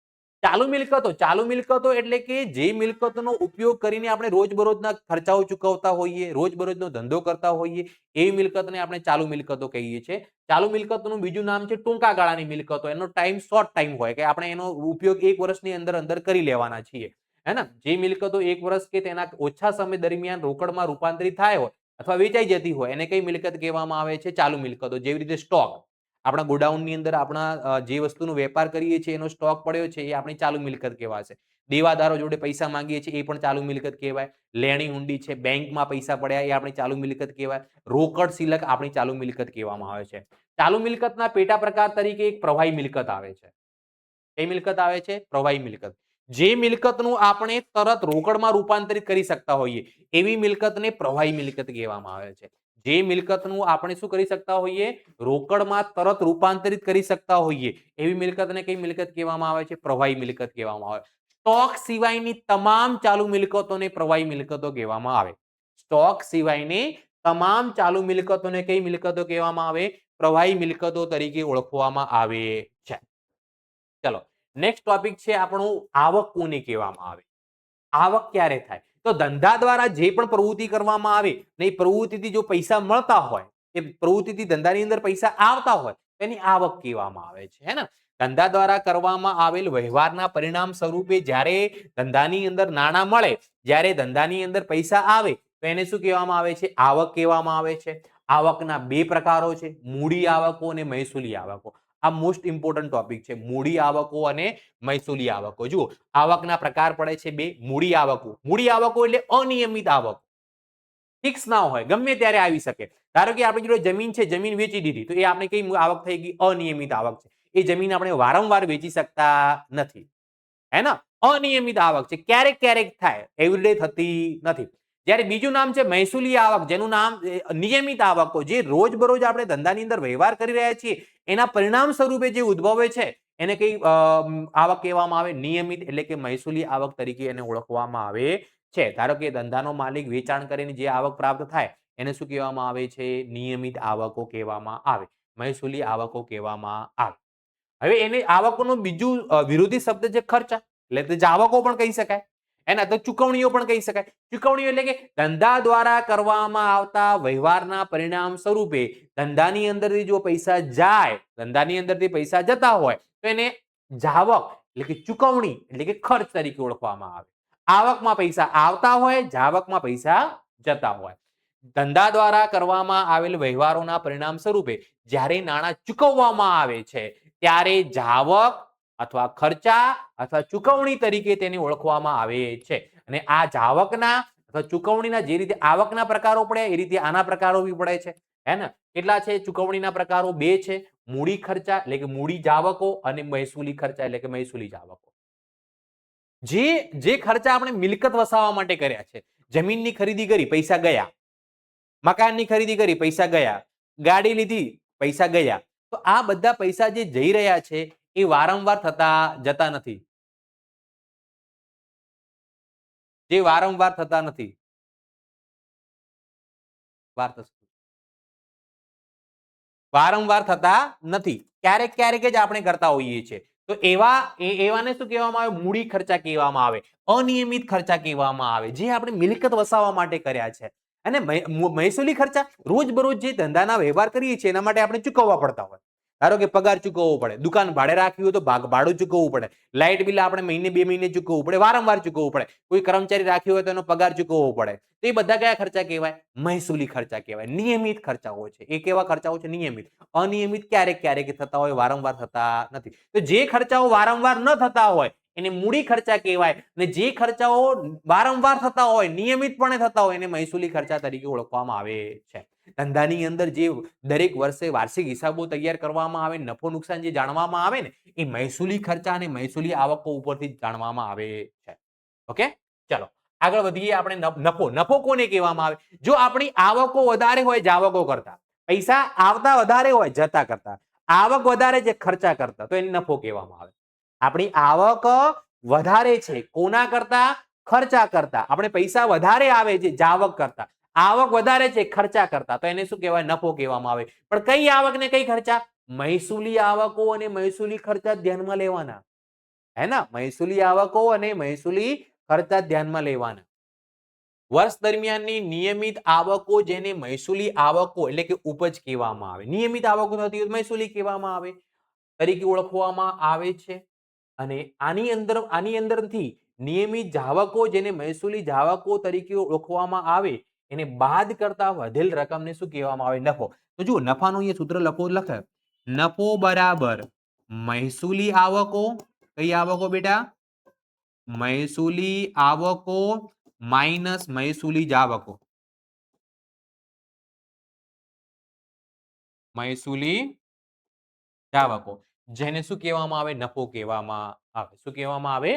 ચાલુ મિલકતો. ચાલુ મિલકતો એટલે કે જે મિલકતનો ઉપયોગ કરીને આપણે રોજબરોજના ખર્ચાઓ ચૂકવતા હોઈએ, રોજબરોજનો ધંધો કરતા હોઈએ, એવી મિલકતને આપણે ચાલુ મિલકતો કહીએ છીએ. ચાલુ મિલકતોનું બીજું નામ છે ટૂંકા ગાળાની મિલકતો. એનો ટાઈમ શોર્ટ ટાઈમ હોય કે આપણે એનો ઉપયોગ 1 વર્ષની અંદર કરી લેવાના છીએ. હે ને? જે મિલકતો 1 વર્ષ કે તેના ઓછા સમય દરમિયાન રોકડમાં રૂપાંતરિત થાય હોય અથવા વેચાઈ જતી હોય એને કઈ મિલકત કહેવામાં આવે છે? ચાલુ મિલકતો. જેવી રીતે સ્ટોક, આપણા ગોડાઉનની અંદર આપણા જે વસ્તુનો વેપાર કરીએ છીએ એનો સ્ટોક પડ્યો છે એ આપણી ચાલુ મિલકત કહેવાશે. દેવાદારો જોડે પૈસા માંગીએ છીએ એ પણ ચાલુ મિલકત કહેવાય. લેણી હુંડી છે, બેંકમાં પૈસા પડ્યા એ આપણી ચાલુ મિલકત કહેવાય. રોકડ સિલક આપણી ચાલુ મિલકત કહેવામાં આવે છે. ચાલુ મિલકતના પેટા પ્રકાર તરીકે એક પ્રવાહી મિલકત આવે છે. કઈ મિલકત આવે છે? પ્રવાહી મિલકત. જે મિલકતનું આપણે તરત રોકડમાં રૂપાંતરિત કરી શકતા હોઈએ એવી મિલકતને પ્રવાહી મિલકત કહેવામાં આવે છે. જે મિલકતનું આપણે શું કરી શકતા હોઈએ? રોકડમાં તરત રૂપાંતરિત કરી શકતા હોઈએ એવી મિલકતને કઈ મિલકત કહેવામાં આવે છે? પ્રવાહી મિલકત કહેવામાં આવે. સ્ટોક સિવાયની તમામ ચાલુ મિલકતોને પ્રવાહી મિલકતો કહેવામાં આવે. સ્ટોક સિવાયની તમામ ચાલુ મિલકતોને કઈ મિલકતો કહેવામાં આવે? પ્રવાહી મિલકતો તરીકે ઓળખવામાં આવે છે. ચલો નેક્સ્ટ ટોપિક છે આપણું આવક કોને કહેવામાં આવે? આવક ક્યારે થાય? તો ધંધા દ્વારા જે પણ પ્રવૃત્તિ કરવામાં આવે ને એ પ્રવૃત્તિથી જો પૈસા મળતા હોય, એ પ્રવૃત્તિથી ધંધાની અંદર પૈસા આવતા હોય તેની આવક કહેવામાં આવે છે. હે ને? ધંધા દ્વારા કરવામાં આવેલ વ્યવહારના પરિણામ સ્વરૂપે જ્યારે ધંધાની અંદર નાણાં મળે, જ્યારે ધંધાની અંદર પૈસા આવે તો એને શું કહેવામાં આવે છે? આવક કહેવામાં આવે છે. આવકના બે પ્રકારો છે, મૂડી આવકો અને મહેસૂલી આવકો. આ મોસ્ટ ઇમ્પોર્ટન્ટ ટોપિક છે, મૂડી આવકો અને મહેસૂલી આવકો. જુઓ, આવકના પ્રકાર પડે છે બે. મૂડી આવકો, મૂડી આવકો એટલે અનિયમિત આવક, ફિક્સ ના હોય, ગમે ત્યારે આવી શકે. ધારો કે આપણી જોડે જમીન છે, જમીન વેચી દીધી તો એ આપણે કઈ આવક થઈ ગઈ? અનિયમિત આવક છે. એ જમીન આપણે વારંવાર વેચી શકતા નથી. હે ને? અનિયમિત આવક છે, ક્યારેક ક્યારેક થાય, એવરીડે થતી નથી. જ્યારે બીજું નામ છે મહેસૂલી આવક, જેનું નામ નિયમિત આવકો, જે રોજબરોજ આપણે ધંધાની અંદર વ્યવહાર કરી રહ્યા છીએ એના પરિણામ સ્વરૂપે જે ઉદ્ભવે છે એને કઈ આવક કહેવામાં આવે? નિયમિત એટલે કે મહેસૂલી આવક તરીકે એને ઓળખવામાં આવે છે. ધારો કે ધંધાનો માલિક વેચાણ કરીને જે આવક પ્રાપ્ત થાય એને શું કહેવામાં આવે છે? નિયમિત આવકો કહેવામાં આવે, મહેસૂલી આવકો કહેવામાં આવે. હવે એને આવકોનું બીજું વિરોધી શબ્દ છે ખર્ચા, એટલે જાવકો પણ કહી શકાય. એના તો ચુકવણીઓ પણ કહી શકાય. ચુકવણીઓ એટલે કે ધંધા દ્વારા કરવામાં આવતા વ્યવહારના પરિણામ સ્વરૂપે ધંધાની અંદરથી જો પૈસા જાય, ધંધાની અંદરથી પૈસા જતા હોય તો એને જાવક એટલે કે ચુકવણી એટલે કે ખર્ચ તરીકે ઓળખવામાં આવે. આવકમાં પૈસા આવતા હોય, જાવકમાં પૈસા જતા હોય. ધંધા દ્વારા કરવામાં આવેલ વ્યવહારોના પરિણામ સ્વરૂપે જ્યારે નાણાં ચૂકવવામાં આવે છે ત્યારે જાવક અથવા ખર્ચા અથવા ચુકવણી તરીકે તેને ઓળખવામાં આવે છે. અને આ જાવકના અથવા ચુકવણીના જે રીતે આવકના પ્રકારો પડે એ રીતે આના પ્રકારો બી પડે છે. હે ને? કેટલા છે ચુકવણીના પ્રકારો? બે છે. મૂડી ખર્ચા એટલે કે મૂડી જાવકો અને મહેસૂલી ખર્ચા એટલે કે મહેસૂલી જાવકો. જે ખર્ચા આપણે મિલકત વસાવવા માટે કર્યા છે, જમીનની ખરીદી કરી, પૈસા ગયા. મકાનની ખરીદી કરી, પૈસા ગયા. ગાડી લીધી, પૈસા ગયા. તો આ બધા પૈસા જે જઈ રહ્યા છે એ વારંવાર જતા નથી. જે વારંવાર થતા નથી. વારંવાર થતા નથી, ક્યારેક ક્યારેક જ આપણે કરતા હોઈએ છીએ. તો એવાને શું કહેવામાં આવે? મૂડી ખર્ચા કહેવામાં આવે, અનિયમિત ખર્ચા કહેવામાં આવે, જે આપણે મિલકત વસાવવા માટે કર્યા છે. અને મહેસૂલી ખર્ચા રોજબરોજ જે ધંધાના વ્યવહાર કરીએ છીએ એના માટે આપણે ચૂકવવા પડતા હોય. ધારો કે પગાર ચૂકવવો પડે, દુકાન ભાડે રાખવી હોય તો ભાડું ચૂકવવું પડે, લાઇટ બિલ આપણે મહિને 2 મહિને ચૂકવવું પડે, વારંવાર ચૂકવવું પડે, કોઈ કર્મચારી રાખ્યો હોય તો એનો પગાર ચૂકવવો પડે. તો એ બધા કયા ખર્ચા કહેવાય? મહેસૂલી ખર્ચા કહેવાય. નિયમિત ખર્ચાઓ છે. એ કેવા ખર્ચાઓ છે? નિયમિત. અનિયમિત ક્યારેક ક્યારેક થતા હોય, વારંવાર થતા નથી. તો જે ખર્ચાઓ વારંવાર ન થતા હોય એને મૂડી ખર્ચા કહેવાય, અને જે ખર્ચાઓ વારંવાર થતા હોય, નિયમિતપણે થતા હોય એને મહેસૂલી ખર્ચા તરીકે ઓળખવામાં આવે છે. ધંધાની અંદર જે દરેક વર્ષે વાર્ષિક હિસાબો તૈયાર કરવામાં આવે, નફો નુકસાન જે જાણવામાં આવે ને એ મહેસૂલી ખર્ચા અને મહેસૂલી આવકો ઉપરથી જાણવામાં આવે છે. ઓકે, ચલો આગળ વધીએ. આપણે નફો કોને કહેવામાં આવે? જો આપણી આવકો વધારે હોય જાવકો કરતા, પૈસા આવતા વધારે હોય જતા કરતા, આવક વધારે છે ખર્ચા કરતા, તો એને નફો કહેવામાં આવે. આપણી આવક વધારે છે કોના કરતા? ખર્ચા કરતા. આપણે પૈસા વધારે આવે છે જાવક કરતા, આવક વધારે છે ખર્ચા કરતા, તો એને શું કહેવાય? નફો કહેવામાં આવે. પણ કઈ આવક ને કઈ ખર્ચા? મહેસૂલી આવકો અને મહેસૂલી ખર્ચા ધ્યાનમાં લેવાના. હે ને? મહેસૂલી આવકો અને મહેસૂલી ખર્ચા ધ્યાનમાં લેવાના. વર્ષ દરમિયાનની નિયમિત આવકો જેને મહેસૂલી આવકો એટલે કે ઉપજ કહેવામાં આવે, નિયમિત આવકો થતી હોય મહેસૂલી કહેવામાં આવે, તરીકે ઓળખવામાં આવે છે. અને આની અંદરથી નિયમિત જાવકો જેને મહેસૂલી જાવકો તરીકે ઓળખવામાં આવે એને બાદ કરતા વધેલ રકમને શું કહેવામાં આવે? નફો. તો જુઓ નફાનું અહીંયા સૂત્ર લખે નફો બરાબર મહેસૂલી આવકો. કઈ આવકો બેટા? મહેસૂલી આવકો માઇનસ મહેસૂલી જાવકો. મહેસૂલી જાવકો જેને શું કહેવામાં આવે? નફો કહેવામાં આવે. શું કહેવામાં આવે?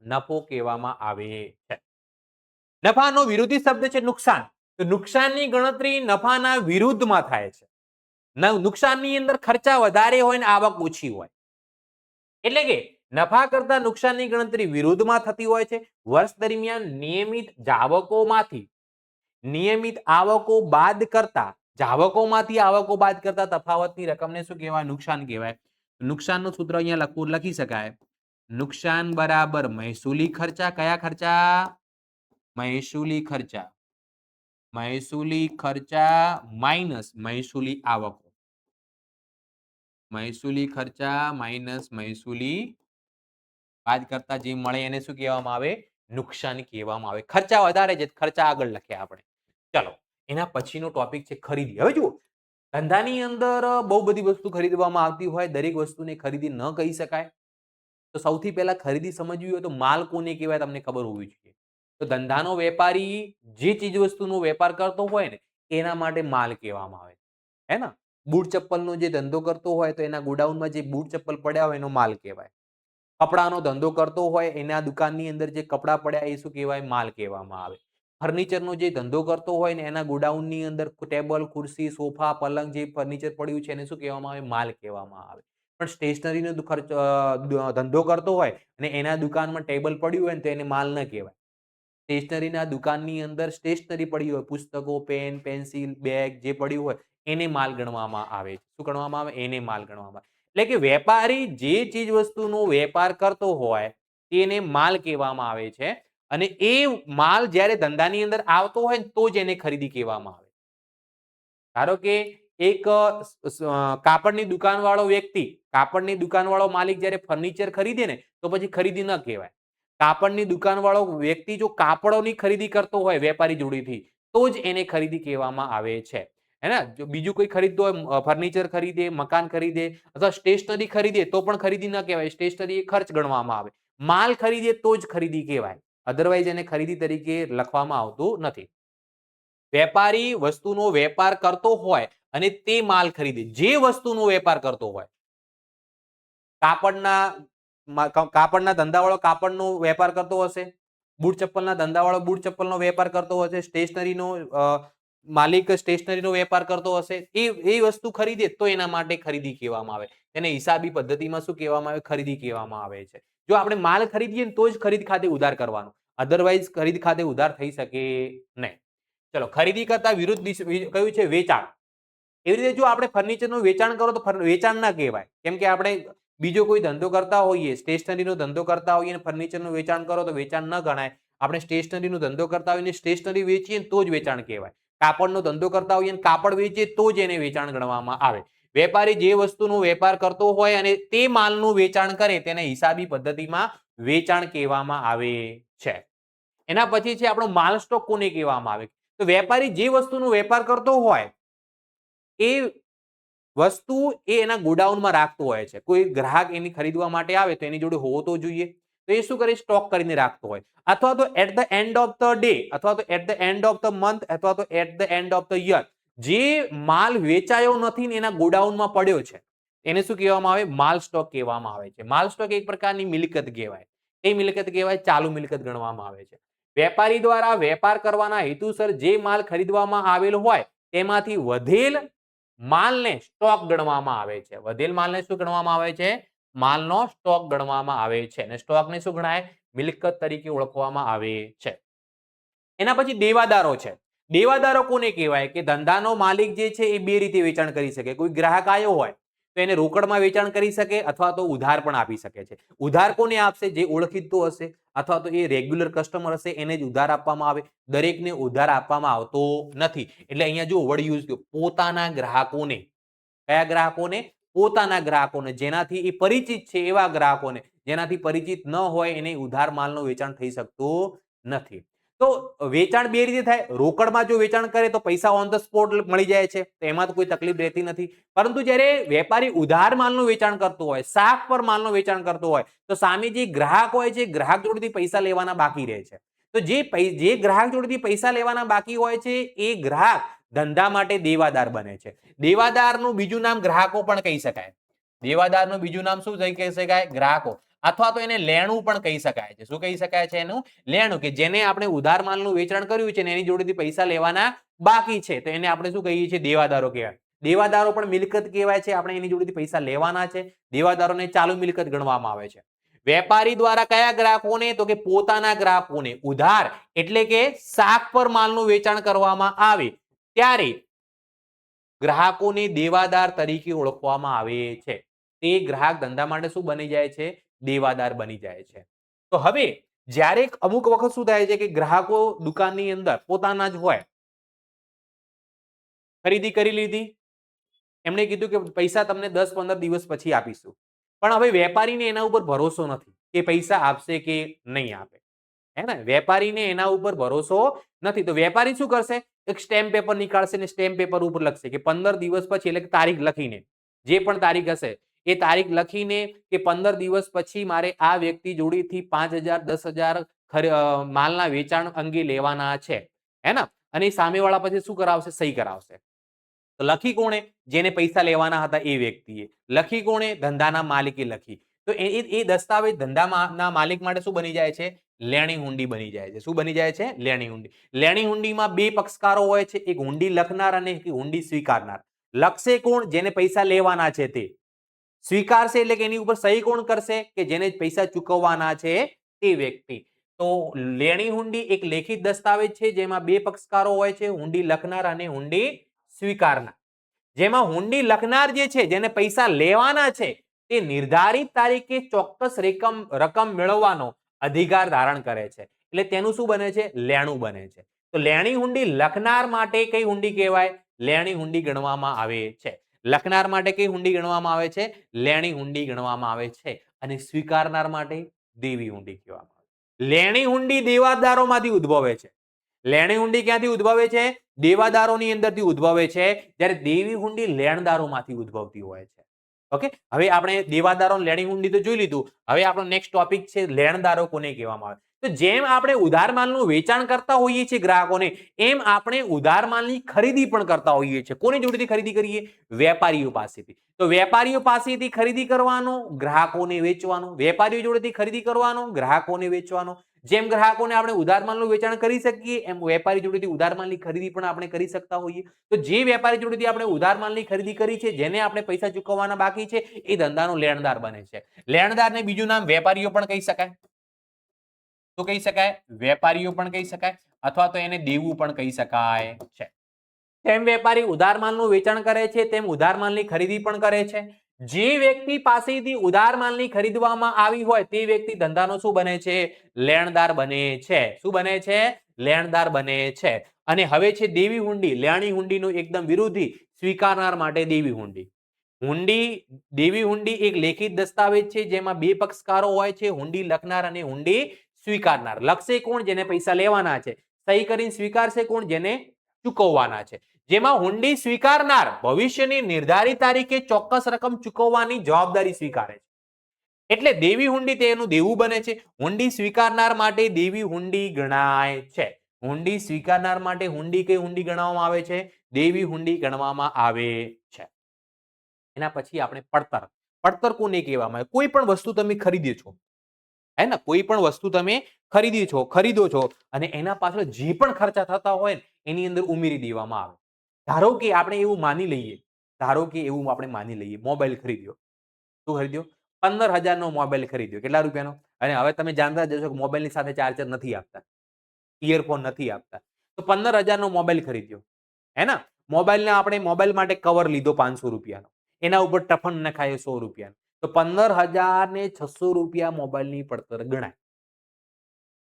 નફો કહેવામાં આવે છે. નફાનો વિરોધી શબ્દ છે નુકસાન. તો નુકસાનની ગણતરી નફાના વિરુદ્ધમાં થાય છે. નુકસાનની અંદર ખર્ચા વધારે હોય ને આવક ઓછી હોય. એટલે કે નફા કરતા નુકસાનની ગણતરી વિરુદ્ધમાં થતી હોય છે. વર્ષ દરમિયાન નિયમિત જાવકોમાંથી નિયમિત આવકો બાદ કરતા જાવકોમાંથી આવકો બાદ કરતા તફાવતની રકમને શું કહેવાય? નુકસાન કહેવાય. નુકસાનનું સૂત્ર અહીંયા લખી શકાય. નુકસાન બરાબર મહેસૂલી ખર્ચા. કયા ખર્ચા? મહેસૂલી ખર્ચા. મહેસૂલી ખર્ચા માઇનસ મહેસૂલી આવકો. મહેસૂલી ખર્ચા માઇનસ મહેસૂલી બાદ કરતા જે મળે એને શું કહેવામાં આવે? નુકસાન કહેવામાં આવે. ખર્ચા વધારે છે, ખર્ચા આગળ લખ્યા આપણે. ચલો એના પછીનો ટોપિક છે ખરીદી. હવે જુઓ ધંધાની અંદર બહુ બધી વસ્તુ ખરીદવામાં આવતી હોય, દરેક વસ્તુને ખરીદી ન કહી શકાય. તો સૌથી પહેલા ખરીદી સમજવી હોય તો માલ કોને કહેવાય તમને ખબર હોવી જોઈએ. તો ધંધાનો વેપારી જે ચીજ વસ્તુનો વેપાર કરતો હોય ને એના માટે માલ કહેવામાં આવે. હે ને? બૂટ ચપ્પલનો જે ધંધો કરતો હોય તો એના ગોડાઉનમાં જે બૂટ ચપ્પલ પડ્યા હોય એનો માલ કહેવાય. કપડાનો ધંધો કરતો હોય એના દુકાનની અંદર જે કપડાં પડ્યા એ શું કહેવાય? માલ કહેવામાં આવે. ફર્નિચરનો જે ધંધો કરતો હોય ને એના ગોડાઉનની અંદર ટેબલ, ખુરશી, સોફા, પલંગ જે ફર્નિચર પડ્યું છે એને શું કહેવામાં આવે? માલ કહેવામાં આવે. પણ સ્ટેશનરીનો ધંધો કરતો હોય અને એના દુકાનમાં ટેબલ પડ્યું હોય ને તો એને માલ ન કહેવાય. સ્ટેશનરીના દુકાનની અંદર સ્ટેશનરી પડી હોય, પુસ્તકો, પેન, પેન્સિલ, બેગ જે પડ્યું હોય એને માલ ગણવામાં આવે. શું ગણવામાં આવે? એને માલ ગણવામાં આવે. એટલે કે વેપારી જે ચીજ વસ્તુનો વેપાર કરતો હોય તેને માલ કહેવામાં આવે છે. અને એ માલ જ્યારે ધંધાની અંદર આવતો હોય તો જ એને ખરીદી કહેવામાં આવે. ધારો કે એક કાપડની દુકાનવાળો વ્યક્તિ, કાપડની દુકાનવાળો માલિક જ્યારે ફર્નિચર ખરીદે ને તો પછી ખરીદી ન કહેવાય. કાપડની દુકાનવાળો વ્યક્તિ જો કાપડોની ખરીદી કરતો હોય વેપારી જોડેથી તો જ એને ખરીદી કહેવામાં આવે છે. હે ને? જો બીજું કોઈ ખરીદતો હોય, ફર્નિચર ખરીદે, મકાન ખરીદે અથવા સ્ટેશનરી ખરીદે તો પણ ખરીદી ન કહેવાય. સ્ટેશનરી એ ખર્ચ ગણવામાં આવે. માલ ખરીદે તો જ ખરીદી કહેવાય. અધરવાઇઝ એને ખરીદી તરીકે લખવામાં આવતું નથી. વેપારી વસ્તુનો વેપાર કરતો હોય અને તે માલ ખરીદે. જે વસ્તુનો વેપાર કરતો હોય, કાપડના ધંધાવાળો કાપડનો વેપાર કરતો હશે, બૂટ ચપ્પલના ધંધાવાળો બૂટ ચપ્પલનો વેપાર કરતો હશે, સ્ટેશનરીનો માલિક સ્ટેશનરીનો વેપાર કરતો હશે, એ વસ્તુ ખરીદે તો એના માટે ખરીદી કહેવામાં આવે. એને હિસાબી પદ્ધતિમાં શું કહેવામાં આવે? ખરીદી કહેવામાં આવે છે. જો આપણે માલ ખરીદીએ ને તો જ ખરીદ ખાતે ઉધાર કરવાનું. અધરવાઇઝ ખરીદ ખાતે ઉધાર થઈ શકે નહીં. ચલો ખરીદી કરતા વિરુદ્ધ કયું છે? વેચાણ. એવી રીતે જો આપણે ફર્નિચરનું વેચાણ કરો તો વેચાણ ના કહેવાય. કેમ કે આપણે બીજો કોઈ ધંધો કરતા હોઈએ, સ્ટેશનરીનો ધંધો કરતા હોઈએ અને ફર્નિચરનું વેચાણ કરો તો વેચાણ ન ગણાય. આપણે સ્ટેશનરીનો ધંધો કરતા હોઈએ સ્ટેશનરી વેચીએ તો જ વેચાણ કહેવાય. કાપડનો ધંધો કરતા હોઈએ કાપડ વેચીએ તો જ એને વેચાણ ગણવામાં આવે. વેપારી જે વસ્તુનો વેપાર કરતો હોય અને તે માલનું વેચાણ કરે તેને હિસાબી પદ્ધતિમાં વેચાણ કહેવામાં આવે છે. એના પછી છે આપણો માલ સ્ટોક કોને કહેવામાં આવે? તો વેપારી જે વસ્તુનો વેપાર કરતો હોય એ વસ્તુ એ એના ગોડાઉનમાં રાખતો હોય છે. કોઈ ગ્રાહક એની ખરીદવા માટે આવે તો એની જોડે હોવો તો જોઈએ. તો એ શું કરે? સ્ટોક કરીને રાખતો હોય. અથવા તો at the end of the day અથવા તો at the end of the month અથવા તો at the end of the year જે માલ વેચાયો નથી ને એના ગોડાઉનમાં પડ્યો છે એને શું કહેવામાં આવે? માલ સ્ટોક કહેવામાં આવે છે. માલ સ્ટોક એક પ્રકારની મિલકત કહેવાય. એ મિલકત કહેવાય ચાલુ મિલકત ગણવામાં આવે છે. વેપારી દ્વારા વેપાર કરવાના હેતુસર જે માલ ખરીદવામાં આવેલ હોય તેમાંથી વધેલ માલને સ્ટોક ગણવામાં આવે છે. વધેલ માલને શું ગણવામાં આવે છે? માલનો સ્ટોક ગણવામાં આવે છે. અને સ્ટોકને શું ગણાય? મિલકત તરીકે ઓળખવામાં આવે છે. એના પછી દેવાદારો છે. દેવાદારો કોને કહેવાય? કે ધંધાનો માલિક જે છે એ બે રીતે વેચાણ કરી શકે. કોઈ ગ્રાહક આવ્યો હોય તો એને રોકડમાં વેચાણ કરી શકે અથવા તો ઉધાર પણ આપી શકે છે. ઉધાર કોને આપશે? જે ઓળખીતો હશે અથવા તો એ રેગ્યુલર કસ્ટમર હશે એને જ ઉધાર આપવામાં આવે. દરેકને ઉધાર આપવામાં આવતો નથી. એટલે અહીંયા જો વર્ડ યુઝ કર્યો પોતાના ગ્રાહકોને. કયા ગ્રાહકોને? પોતાના ગ્રાહકોને. જેનાથી એ પરિચિત છે એવા ગ્રાહકોને. જેનાથી પરિચિત ન હોય એને ઉધાર માલનું વેચાણ થઈ શકતું નથી. તો વેચાણ બે રીતે થાય. રોકડમાં જો વેચાણ કરે તો પૈસા ઓન ધ સ્પોટ મળી જાય છે, તો એમાં તો કોઈ તકલીફ રહેતી નથી. પરંતુ જ્યારે વેપારી ઉધાર માલનું વેચાણ કરતો હોય, શાક પર માલનું વેચાણ કરતો હોય, તો સામે જે ગ્રાહક હોય છે, ગ્રાહક જોડેથી પૈસા લેવાના બાકી રહે છે. તો જે ગ્રાહક જોડેથી પૈસા લેવાના બાકી હોય છે એ ગ્રાહક ધંધા માટે દેવાદાર બને છે. દેવાદારનું બીજું નામ ગ્રાહકો પણ કહી શકાય. દેવાદારનું બીજું નામ શું કહી શકાય? ગ્રાહકો. અથવા તો એને લેણું પણ કહી શકાય છે. શું કહી શકાય છે? એનું લેણું, કે જેને આપણે ઉધાર માલનું વેચાણ કર્યું છે ને એની જોડેથી પૈસા લેવાના બાકી છે, તો એને આપણે શું કહીએ છીએ? દેવાદારો કહેવાય. દેવાદારો પણ મિલકત કહેવાય છે. આપણે એની જોડેથી પૈસા લેવાના છે. દેવાદારોને ચાલુ મિલકત ગણવામાં આવે છે. વેપારી દ્વારા કયા ગ્રાહકોને? તો કે પોતાના ગ્રાહકોને ઉધાર એટલે કે શાક પર માલનું વેચાણ કરવામાં આવે ત્યારે ગ્રાહકોને દેવાદાર તરીકે ઓળખવામાં આવે છે. તે ગ્રાહક ધંધા માટે શું બની જાય છે? દેવાદાર બની જાય છે. તો હવે જ્યારે અમુક વખત શું થાય છે કે ગ્રાહકો દુકાનની અંદર પોતાના જ હોય, ખરીદી કરી લીધી, એમણે કીધું કે પૈસા તમને 10-15 દિવસ પછી આપીશું, પણ હવે વેપારીને એના ઉપર ભરોસો નથી કે પૈસા આપશે કે નહીં આપે, હે ને? વેપારીને એના ઉપર ભરોસો નથી, તો વેપારી શું કરશે? એક સ્ટેમ્પ પેપર નીકાળશે ને સ્ટેમ્પ પેપર ઉપર લખશે કે 15 દિવસ પછી, એટલે તારીખ લખીને, જે પણ તારીખ હશે એ તારીખ લખીને કે 15 દિવસ પછી મારે આ વ્યક્તિ જોડેથી 5,000 10,000 માલના વેચાણ અંગે લેવાના છે, હે ને? અને સામેવાળા પછી શું કરાવશે? સહી કરાવશે. તો લખી કોણે? જેને પૈસા લેવાના હતા એ વ્યક્તિએ. લખી કોણે? ધંધાના માલિકે લખી. તો એ દસ્તાવેજ ધંધાના માલિક માટે શું બની જાય છે? લેણી હુંડી બની જાય છે. શું બની જાય છે? લેણી હુંડી. લેણી હુંડીમાં બે પક્ષકારો હોય છે, એક હુંડી લખનાર અને એક હુંડી સ્વીકારનાર. લખશે કોણ? જેને પૈસા લેવાના છે તે. સ્વીકારશે એટલે કે એની ઉપર સહી કોણ કરશે? કે જેને પૈસા ચૂકવવાના છે તે વ્યક્તિ. તો લેણી હુંડી એક લેખિત દસ્તાવેજ છે જેમાં બે પક્ષકારો હોય છે, હુંડી લખનાર અને હુંડી સ્વીકારનાર. જેમાં હુંડી લખનાર જે છે, જેને પૈસા લેવાના છે, તે નિર્ધારિત તારીખે ચોક્કસ રકમ મેળવવાનો અધિકાર ધારણ કરે છે. એટલે તેનું શું બને છે? લેણું બને છે. તો લેણી હુંડી લખનાર માટે કઈ હુંડી કહેવાય? લેણી હુંડી ગણવામાં આવે છે. લખનાર માટે કઈ હુંડી ગણવામાં આવે છે? લેણી હુંડી ગણવામાં આવે છે. અને સ્વીકારનાર માટે દેવી હુંડી કહેવામાં આવે છે. લેણી હુંડી દેવાદારોમાંથી ઉદ્ભવે છે. લેણી હુંડી ક્યાંથી ઉદ્ભવે છે? દેવાદારોની અંદરથી ઉદ્ભવે છે, જ્યારે દેવી હુંડી લેણદારોમાંથી ઉદ્ભવતી હોય છે. ઓકે, હવે આપણે દેવાદારો લેણી હુંડી તો જોઈ લીધું. હવે આપણો નેક્સ્ટ ટોપિક છે લેણદારો કોને કહેવામાં આવે. તો જેમ આપણે ઉધાર માલનું વેચાણ કરતા હોઈએ છીએ ગ્રાહકોને, એમ આપણે ઉધાર માલની ખરીદી પણ કરતા હોઈએ છીએ. કોની જોડેથી ખરીદી કરીએ? વેપારીઓ પાસેથી. તો વેપારીઓ પાસેથી ખરીદી કરવાનો, ગ્રાહકોને વેચવાનો. વેપારીઓ જોડેથી ખરીદી કરવાનો, ગ્રાહકોને વેચવાનો. જેમ ગ્રાહકોને આપણે ઉધાર માલનું વેચાણ કરી શકીએ, એમ વેપારી જોડેથી ઉધાર માલની ખરીદી પણ આપણે કરી શકતા હોઈએ. તો જે વેપારી જોડેથી આપણે ઉધાર માલની ખરીદી કરી છે, જેને આપણે પૈસા ચૂકવવાના બાકી છે, એ ધંધાનો લેણદાર બને છે. લેણદારને બીજું નામ વેપારીઓ પણ કહી શકાય. તો કહી શકાય? વેપારીઓ પણ કહી શકાય, અથવા તો એને દેવું પણ કહી શકાય છે. જેમ વેપારી ઉધાર માલનું વેચાણ કરે છે, તેમ ઉધાર માલની ખરીદી પણ કરે છે. જે વ્યક્તિ પાસેથી ઉધાર માલની ખરીદવામાં આવી હોય તે વ્યક્તિ ધંધાનો શું બને છે? લેણદાર બને છે. શું બને છે? લેણદાર બને છે. અને હવે છે દેવી હુંડી. લેણી હુંડીનું એકદમ વિરોધી, સ્વીકારનાર માટે દેવી હુંડી. દેવી હુંડી એક લેખિત દસ્તાવેજ છે જેમાં બે પક્ષકારો હોય છે, હુંડી લખનાર અને હુંડી સ્વીકારનાર. લખશે કોણ? જેને પૈસા લેવાના છે. સહી કરીને સ્વીકારશે કોણ? જેને ચૂકવવાના છે. જેમાં હુંડી સ્વીકારનાર ભવિષ્યની નિર્ધારિત તારીખે ચોક્કસ રકમ ચૂકવવાની જવાબદારી સ્વીકારે છે. એટલે દેવી હુંડી તેનું દેવું બને છે. હુંડી સ્વીકારનાર માટે દેવી હુંડી ગણાય છે. હુંડી સ્વીકારનાર માટે હુંડી કઈ હુંડી ગણવામાં આવે છે? દેવી હુંડી ગણવામાં આવે છે. એના પછી આપણે પડતર. પડતર કોને કહેવામાં આવે? કોઈ પણ વસ્તુ તમે ખરીદો છો, હે ને? કોઈ પણ વસ્તુ તમે ખરીદો છો અને એના પાછળ જે પણ ખર્ચા થતા હોય ને એની અંદર ઉમેરી દેવામાં આવે. ધારો કે આપણે એવું માની લઈએ, મોબાઈલ ખરીદ્યો. શું ખરીદ્યો? 15,000 નો મોબાઈલ ખરીદ્યો. કેટલા રૂપિયાનો? અને હવે તમે જાણતા જશો કે મોબાઈલની સાથે ચાર્જર નથી આપતા, ઇયરફોન નથી આપતા. તો 15,000 નો મોબાઈલ ખરીદ્યો, હે ને? મોબાઈલ માટે કવર લીધો 500 રૂપિયાનો, એના ઉપર ટફન નખાયો 100 રૂપિયાનો. તો 15,600 રૂપિયા મોબાઈલની પડતર ગણાય,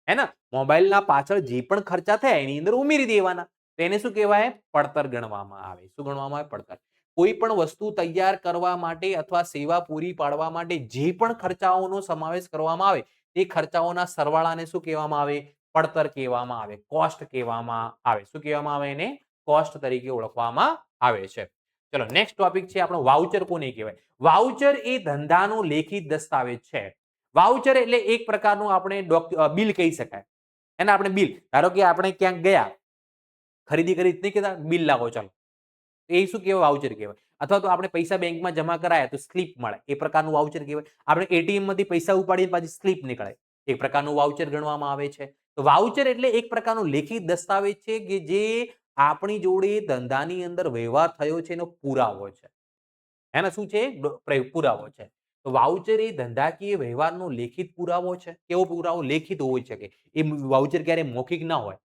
હે ને? મોબાઈલના પાછળ જે પણ ખર્ચા થયા એની અંદર ઉમેરી દેવાના. તેને શું કહેવાય? પડતર ગણવામાં આવે. શું ગણવામાં આવે? પડતર. કોઈ પણ વસ્તુ તૈયાર કરવા માટે અથવા સેવા પૂરી પાડવા માટે જે પણ ખર્ચાઓનો સમાવેશ કરવામાં આવે તે ખર્ચાઓના સરવાળાને શું કહેવામાં આવે? પડતર કહેવામાં આવે, કોસ્ટ કહેવામાં આવે. શું કહેવામાં આવે એને? કોસ્ટ તરીકે ઓળખવામાં આવે છે. ચલો નેક્સ્ટ ટોપિક છે આપણો વાઉચર કોને કહેવાય? વાઉચર એ ધંધાનો લેખિત દસ્તાવેજ છે. વાઉચર એટલે એક પ્રકારનું આપણે બિલ કહી શકાય. એને આપણે બિલ, ધારો કે આપણે ક્યાંક ગયા, ખરીદી કરી નહીં કહેતા બિલ લાવો ચાલો. એ શું કહેવાય? વાઉચર કહેવાય. અથવા તો આપણે પૈસા બેંકમાં જમા કરાયા તો સ્લીપ મળે, એ પ્રકારનું વાઉચર કહેવાય. આપણે એટીએમ માંથી પૈસા ઉપાડીને પાછી સ્લીપ નીકળે, એક પ્રકારનું વાઉચર ગણવામાં આવે છે. તો વાઉચર એટલે એક પ્રકારનું લેખિત દસ્તાવેજ છે કે જે આપણી જોડે ધંધાની અંદર વ્યવહાર થયો છે એનો પુરાવો છે. એના શું છે? પુરાવો છે. તો વાઉચર એ ધંધાકીય વ્યવહારનો લેખિત પુરાવો છે. કેવો પુરાવો? લેખિત હોઈ શકે. એ વાઉચર ક્યારે મૌખિક ના હોય.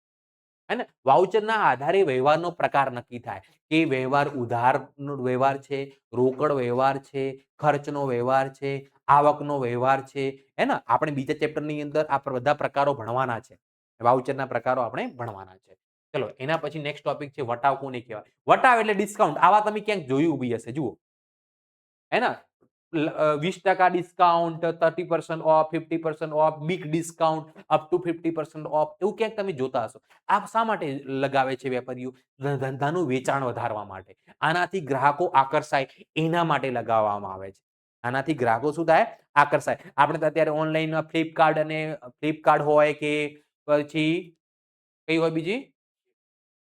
હે ને? વાઉચરના આધારે વ્યવહારનો પ્રકાર નક્કી થાય કે વ્યવહાર ઉધારનો વ્યવહાર છે, રોકડ વ્યવહાર છે, ખર્ચનો વ્યવહાર છે, આવકનો વ્યવહાર છે. હે ને? આપણે બીજા ચેપ્ટરની અંદર આ બધા પ્રકારો ભણવાના છે. વાઉચરના પ્રકારો આપણે ભણવાના છે. ચલો એના પછી નેક્સ્ટ ટોપિક છે વટાવ કોને કહેવાય? વટાવ એટલે ડિસ્કાઉન્ટ. આવા તમે ક્યાંક જોયું બી હશે, જુઓ. હે ને? 20% discount, 30% of, 50% of, big discount, up to 50% of, એવું ક્યાંક તમે જોતા હશો. આ શા માટે લગાવે છે વેપારીઓ? ધંધાનું વેચાણ વધારવા માટે. આનાથી ગ્રાહકો આકર્ષાય એના માટે લગાવવામાં આવે છે. આનાથી ગ્રાહકો શું થાય? આકર્ષાય. આપણે તો અત્યારે ઓનલાઈન ફ્લિપકાર્ટ હોય કે પછી કઈ હોય બીજી,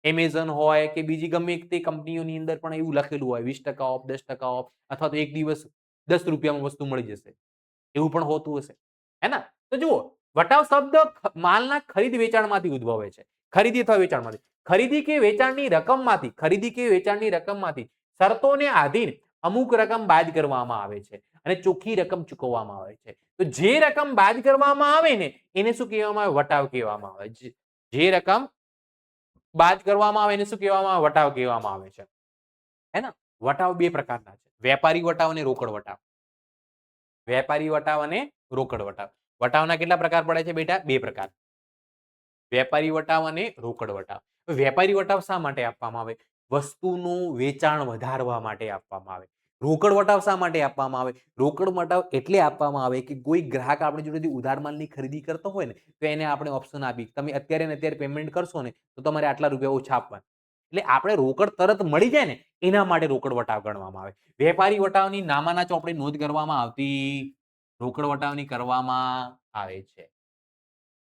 એમેઝોન હોય કે બીજી ગમે તે કંપનીઓની અંદર પણ એવું લખેલું હોય 20% ઓફ, 10% ઓફ, અથવા તો એક દિવસ 10 રૂપિયામાં વસ્તુ મળી જશે, એવું પણ હોતું હશે. હે ને? તો જુઓ, વટાવ શબ્દ માલના ખરીદ વેચાણમાંથી ઉદ્ભવે છે. ખરીદી અથવા વેચાણમાંથી. ખરીદી કે વેચાણની રકમમાંથી શરતોને આધીન અમુક રકમ બાદ કરવામાં આવે છે અને ચોખ્ખી રકમ ચૂકવવામાં આવે છે. તો જે રકમ બાદ કરવામાં આવે ને એને શું કહેવામાં આવે? વટાવ કહેવામાં આવે. જે રકમ બાદ કરવામાં આવે એને શું કહેવામાં આવે? વટાવ કહેવામાં આવે છે. હે ને? વટાવ બે પ્રકારના છે, વેપારી વટાવ અને રોકડ વટાવ. વેપારી વટાવ અને રોકડ વટાવ. વટાવના કેટલા પ્રકાર પડે છે બેટા? બે પ્રકાર, વેપારી વટાવ અને રોકડ વટાવ. વેપારી વટાવ શા માટે આપવામાં આવે? વસ્તુનું વેચાણ વધારવા માટે આપવામાં આવે. રોકડ વટાવ શા માટે આપવામાં આવે? રોકડ વટાવ એટલે આપવામાં આવે કે કોઈ ગ્રાહક આપણી જોડેથી ઉધાર માલની ખરીદી કરતો હોય ને તો એને આપણે ઓપ્શન આપી, તમે અત્યારે ને અત્યારે પેમેન્ટ કરશો ને તો તમારે આટલા રૂપિયા ઓછા આપવાના. એટલે આપણે રોકડ તરત મળી જાય ને એના માટે રોકડ વટાવ ગણવામાં આવે. વેપારી વટાવની નામાના ચોપડે નોંધ કરવામાં આવતી, રોકડ વટાવની કરવામાં આવે છે.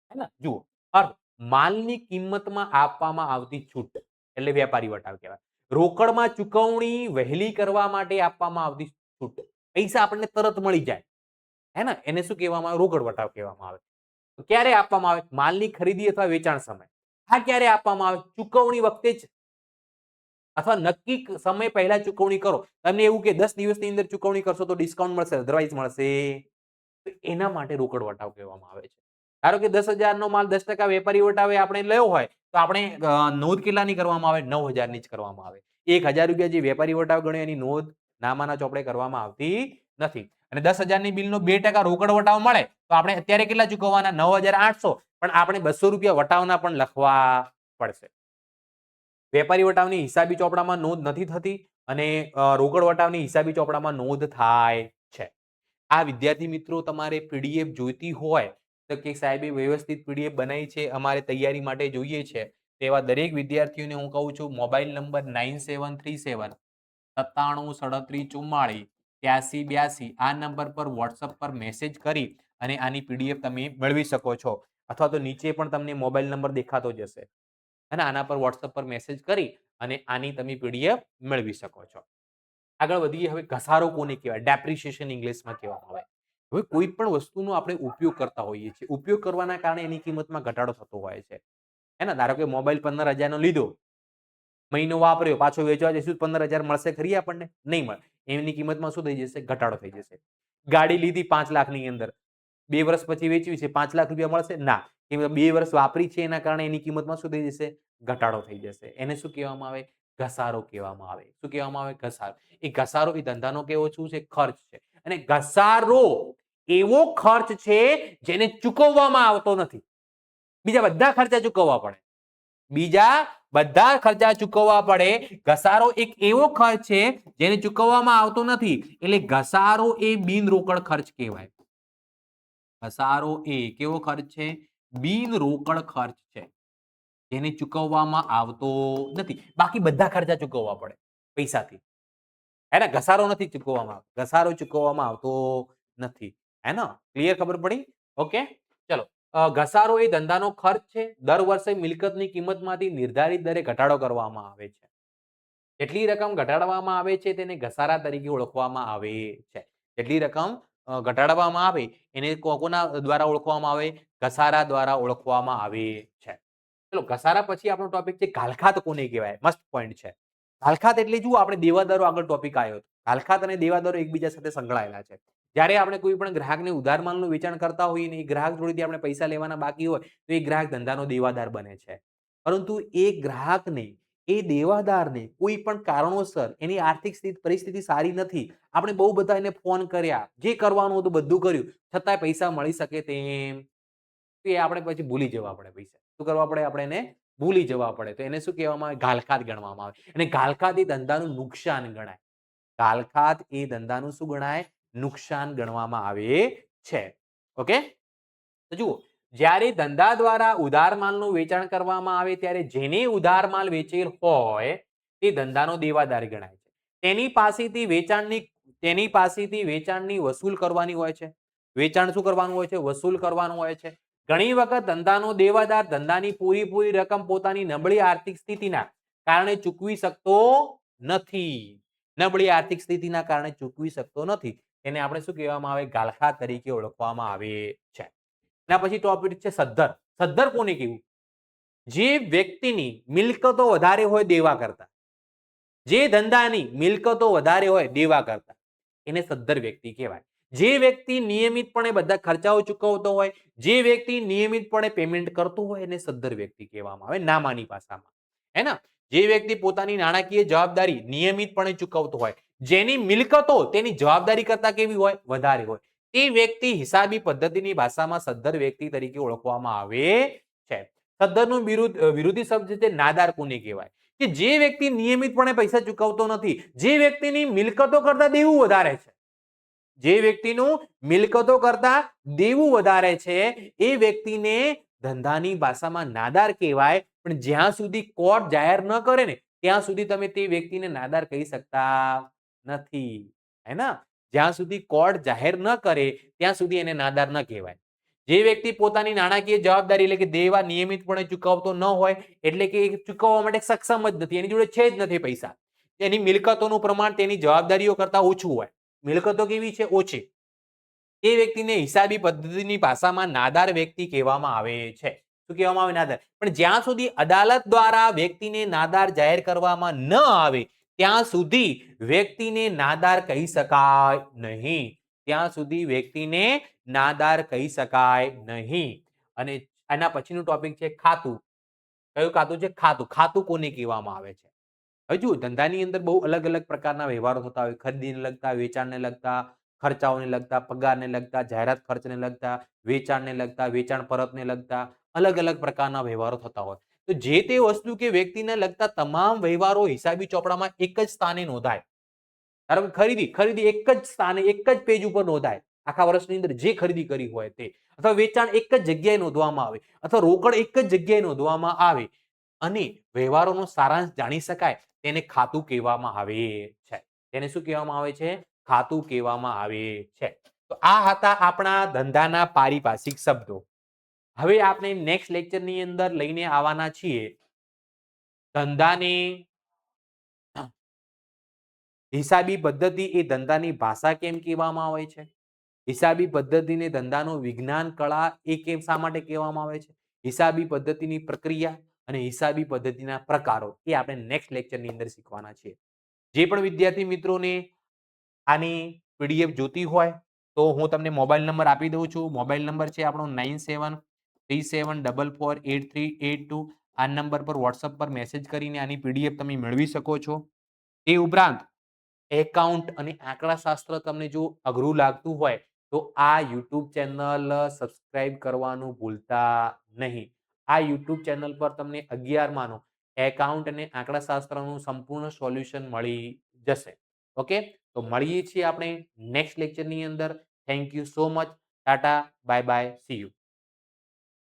હે ને? જુઓ, અર્થ માલની કિંમતમાં આપવામાં આવતી છૂટ એટલે વેપારી વટાવ કહેવાય. રોકડમાં ચૂકવણી વહેલી કરવા માટે આપવામાં આવતી છૂટ, પૈસા આપણને તરત મળી જાય, હે ને? એને શું કહેવામાં આવે? રોકડ વટાવ કહેવામાં આવે. તો ક્યારે આપવામાં આવે? માલની ખરીદી અથવા વેચાણ સમય. આ ક્યારે આપવામાં આવે? ચૂકવણી વખતે જ, અથવા નક્કી સમય પહેલા ચૂકવણી કરો. તમને એવું કે 10 દિવસની અંદર ચૂકવણી કરશો તો ડિસ્કાઉન્ટ મળશે, અધરવાઇઝ મળશે. તો એના માટે રોકડ વટાવ કહેવામાં આવે છે. ધારો કે 10,000 નો માલ 10% વેપારી વટાવે આપણે લેવો હોય તો આપણે નોંધ કેટલાની કરવામાં આવે? 9,000 ની જ કરવામાં આવે. 1,000 રૂપિયા જે વેપારી વટાવ ગણ્યો એની નોંધ નામાના ચોપડે કરવામાં આવતી નથી. અને 10,000 ની બિલનો 2% રોકડ વટાવ મળે તો આપણે અત્યારે કેટલા ચૂકવવાના? 9,800. પણ આપણે 200 રૂપિયા વટાવના પણ લખવા પડશે. વેપારી વટાવની હિસાબી ચોપડામાં નોંધ નથી થતી અને રોકડ વટાવની હિસાબી ચોપડામાં નોંધ થાય છે. આ વિદ્યાર્થી મિત્રો તમારે પીડીએફ જોઈતી હોય તો કે સાહેબે વ્યવસ્થિત પીડીએફ બનાવી છે, અમારે તૈયારી માટે જોઈએ છે, તેવા દરેક વિદ્યાર્થીઓને હું કહું છું મોબાઈલ નંબર 9737 973744 8382 આ નંબર પર વોટ્સઅપ પર મેસેજ કરી અને આની પીડીએફ તમે મેળવી શકો છો. અથવા તો નીચે પણ તમને મોબાઈલ નંબર દેખાતો જ હશે અને આના પર વોટ્સઅપ પર મેસેજ કરી અને આની તમે પીડીએફ મેળવી શકો છો. આગળ વધીએ. હવે ઘસારો કોને કહેવાય? ડેપ્રિસિએશન ઇંગ્લિશમાં કહેવામાં આવે. હવે કોઈ પણ વસ્તુનો આપણે ઉપયોગ કરતા હોઈએ છીએ, ઉપયોગ કરવાના કારણે એની કિંમતમાં ઘટાડો થતો હોય છે. હે ને? ધારો કે મોબાઈલ 15,000 નો લીધો, મહિનો વાપર્યો, પાછો વેચવા જઈશું 15,000 મળશે ખરી આપણને? નહીં મળે. એની કિંમતમાં શું થઈ જશે? ઘટાડો થઈ જશે. ગાડી લીધી 5 લાખની અંદર, 2 વર્ષ પછી વેચવી છે, 5 લાખ રૂપિયા મળશે? ના. કેમ કે 2 વર્ષ વાપરી છે એના કારણે એની કિંમતમાં શું થઈ જશે? ઘટાડો થઈ જશે. એને શું કહેવામાં આવે? ઘસારો કહેવામાં આવે. શું કહેવામાં આવે? ઘસારો. એ ઘસારો એ ધંધાનો કેવો શું છે? ખર્ચ છે. અને ઘસારો એવો ખર્ચ છે જેને ચૂકવવામાં આવતો નથી. બીજા બધા ખર્ચા ચૂકવવા પડે. ઘસારો એક એવો ખર્ચ છે જેને ચૂકવવામાં આવતો નથી, એટલે ઘસારો એ બિન રોકડ ખર્ચ કહેવાય. ઘસારો એ કેવો ખર્ચ છે? બિન રોકડ ખર્ચ છે જેને ચૂકવવામાં આવતો નથી. બાકી બધા ખર્ચા ચૂકવવા પડે પૈસાથી. હે ને? ઘસારો નથી ચૂકવવામાં આવતો. ઘસારો ચૂકવવામાં આવતો નથી. હે ને? ક્લિયર ખબર પડી? ઓકે, ચલો. ઘસારો એ ધંધાનો ખર્ચ છે. દર વર્ષે મિલકતની કિંમતમાંથી નિર્ધારિત દરે ઘટાડો કરવામાં આવે છે. જેટલી રકમ ઘટાડવામાં આવે છે તેને ઘસારા તરીકે ઓળખવામાં આવે છે. જેટલી રકમ ઘટાડવામાં આવે એને કોના દ્વારા ઓળખવામાં આવે? ઘસારા દ્વારા ઓળખવામાં આવે છે. ચલો, ઘસારા પછી આપણો ટોપિક છે ઘાલખાત કોને કહેવાય? મસ્ત પોઈન્ટ છે. ઘાલખાત એટલે જુઓ, આપણે દેવાદારો આગળ ટોપિક આવ્યો. ઘાલખાત અને દેવાદારો એકબીજા સાથે સંકળાયેલા છે. જ્યારે આપણે કોઈ પણ ગ્રાહકને ઉધાર માલનું વેચાણ કરતા હોઈએ ને એ ગ્રાહક જોડેથી આપણે પૈસા લેવાના બાકી હોય તો એ ગ્રાહક ધંધાનો દેવાદાર બને છે. પરંતુ એ ગ્રાહકને, એ દેવાદારને કોઈ પણ કારણોસર એની આર્થિક પરિસ્થિતિ સારી નથી, આપણે બહુ બધા એને ફોન કર્યા, જે કરવાનું હતું બધું કર્યું, છતાંય પૈસા મળી શકે તેમ એ આપણે પછી ભૂલી જવા પડે પૈસા. શું કરવા પડે? આપણે એને ભૂલી જવા પડે. તો એને શું કહેવામાં આવે? ઘાલખાત ગણવામાં આવે. અને ઘાલખાત એ ધંધાનું નુકસાન ગણાય. ઘાલખાત એ ધંધાનું શું ગણાય? નુકસાન ગણવામાં આવે છે. ઓકે, તો જુઓ, જ્યારે ધંધા દ્વારા ઉધાર માલનું વેચાણ કરવામાં આવે ત્યારે જેને ઉધાર માલ વેચેલ હોય તે ધંધાનો દેવાદાર ગણાય છે. તેની પાસેથી વેચાણની વસૂલ કરવાની હોય છે. વેચાણ શું કરવાનું હોય છે? વસૂલ કરવાનું હોય છે. ઘણી વખત ધંધાનો દેવાદાર ધંધાની પૂરી રકમ પોતાની નબળી આર્થિક સ્થિતિના કારણે ચૂકવી શકતો નથી. નબળી આર્થિક સ્થિતિના કારણે ચૂકવી શકતો નથી. એને આપણે શું કહેવામાં આવે? ઘાલખાત તરીકે ઓળખવામાં આવે છે. એના પછી ટોપિક છે સદ્ધર. સદ્ધર કોને કહેવું? જે વ્યક્તિની મિલકતો વધારે હોય દેવા કરતા, જે ધંધાની મિલકતો વધારે હોય દેવા કરતા, એને સદ્ધર વ્યક્તિ કહેવાય. જે વ્યક્તિ નિયમિતપણે બધા ખર્ચાઓ ચૂકવતો હોય, જે વ્યક્તિ નિયમિતપણે પેમેન્ટ કરતો હોય એને સદ્ધર વ્યક્તિ કહેવામાં આવે નામાની ભાષામાં. હે ને? જે વ્યક્તિ પોતાની નાણાકીય જવાબદારી નિયમિતપણે ચૂકવતો હોય, જેની મિલકતો તેની જવાબદારી કરતા કેવી હોય? વધારે હોય, તે વ્યક્તિ હિસાબી પદ્ધતિની ભાષામાં સદ્ધર વ્યક્તિ તરીકે ઓળખવામાં આવે છે. સદ્ધરનું વિરોધી શબ્દ છે નાદાર કોને કહેવાય? કે જે વ્યક્તિ નિયમિતપણે પૈસા ચૂકવતો નથી, જે વ્યક્તિની મિલકતો કરતા દેવું વધારે છે, જે વ્યક્તિનું મિલકતો કરતા દેવું વધારે છે એ વ્યક્તિને ધંધાની ભાષામાં નાદાર કહેવાય. પણ જ્યાં સુધી કોર્ટ જાહેર ન કરે ને ત્યાં સુધી તમે તે વ્યક્તિને નાદાર કહી શકતા નથી. હે ને? જ્યાં સુધી કોર્ટ જાહેર ન કરે ત્યાં સુધી એને નાદાર ન કહેવાય. જે વ્યક્તિ પોતાની નાણાકીય જવાબદારી એટલે કે દેવા નિયમિતપણે ચૂકવતો ન હોય, એટલે કે ચૂકવવા માટે સક્ષમ જ નથી, એની જોડે છે જ નથી પૈસા, એની મિલકતોનું પ્રમાણ તેની જવાબદારીઓ કરતા ઓછું હોય, મિલકતો કેવી છે? ઓછી, એ વ્યક્તિને હિસાબી પદ્ધતિની ભાષામાં નાદાર વ્યક્તિ કહેવામાં આવે છે. શું કહેવામાં આવે? નાદાર. પણ જ્યાં સુધી અદાલત દ્વારા વ્યક્તિને નાદાર જાહેર કરવામાં ન આવે ત્યાં સુધી વ્યક્તિને નાદાર કહી શકાય નહીં. ત્યાં સુધી વ્યક્તિને નાદાર કહી શકાય નહીં. અને આના પછીનું ટોપિક છે ખાતું. કયું ખાતું છે? ખાતું. ખાતું કોને કહેવામાં આવે છે? હજુ ધંધાની અંદર બહુ અલગ અલગ પ્રકારના વ્યવહારો થતા હોય, ખરીદીને લગતા, વેચાણને લગતા, ખર્ચાઓને લગતા, પગારને લગતા, જાહેરાત ખર્ચને લગતા, વેચાણને લગતા, વેચાણ પરતને લગતા અલગ અલગ પ્રકારના વ્યવહારો થતા હોય. તો જે તે વસ્તુ કે વ્યક્તિને લગતા તમામ વ્યવહારો હિસાબી ચોપડામાં એક જ સ્થાને નોંધાય. ધારો કે ખરીદી એક જ સ્થાને, એક જ પેજ ઉપર નોંધાય. આખા વર્ષની અંદર જે ખરીદી કરી હોય તે, અથવા વેચાણ એક જ જગ્યાએ નોંધવામાં આવે, અથવા રોકડ એક જ જગ્યાએ નોંધવામાં આવે અને વ્યવહારોનો સારાંશ જાણી શકાય, તેને ખાતું કહેવામાં આવે છે. તેને શું કહેવામાં આવે છે? ખાતું કહેવામાં આવે છે. તો આ હતા આપણા ધંધાના પારિભાષિક શબ્દો. હવે આપણે નેક્સ્ટ લેક્ચરની અંદર લઈને આવવાના છીએ ધંધાની હિસાબી પદ્ધતિ. એ ધંધાની ભાષા કેમ કહેવામાં આવે છે? હિસાબી પદ્ધતિને ધંધાનું વિજ્ઞાન, કળા એ કેમ, શા માટે કહેવામાં આવે છે? હિસાબી પદ્ધતિની પ્રક્રિયા અને હિસાબી પદ્ધતિના પ્રકારો એ આપણે નેક્સ્ટ લેક્ચરની અંદર શીખવાના છીએ. જે પણ વિદ્યાર્થી મિત્રોને આની પીડીએફ જોતી હોય તો હું તમને મોબાઈલ નંબર આપી દઉં છું. મોબાઈલ નંબર છે આપણો 9737448382. આ નંબર પર વોટ્સઅપ પર મેસેજ કરીને આની પીડીએફ તમે મેળવી શકો છો. તે ઉપરાંત એકાઉન્ટ અને આંકડાશાસ્ત્ર તમને જો અઘરું લાગતું હોય તો આ યુટ્યુબ ચેનલ સબસ્ક્રાઇબ કરવાનું ભૂલતા નહીં. આ યુટ્યુબ ચેનલ પર તમને 11માનું એકાઉન્ટ અને આંકડાશાસ્ત્રનું સંપૂર્ણ સોલ્યુશન મળી જશે. ઓકે, તો મળીએ છીએ આપણે નેક્સ્ટ લેક્ચરની અંદર. Thank you so much. Tata, bye bye, C you.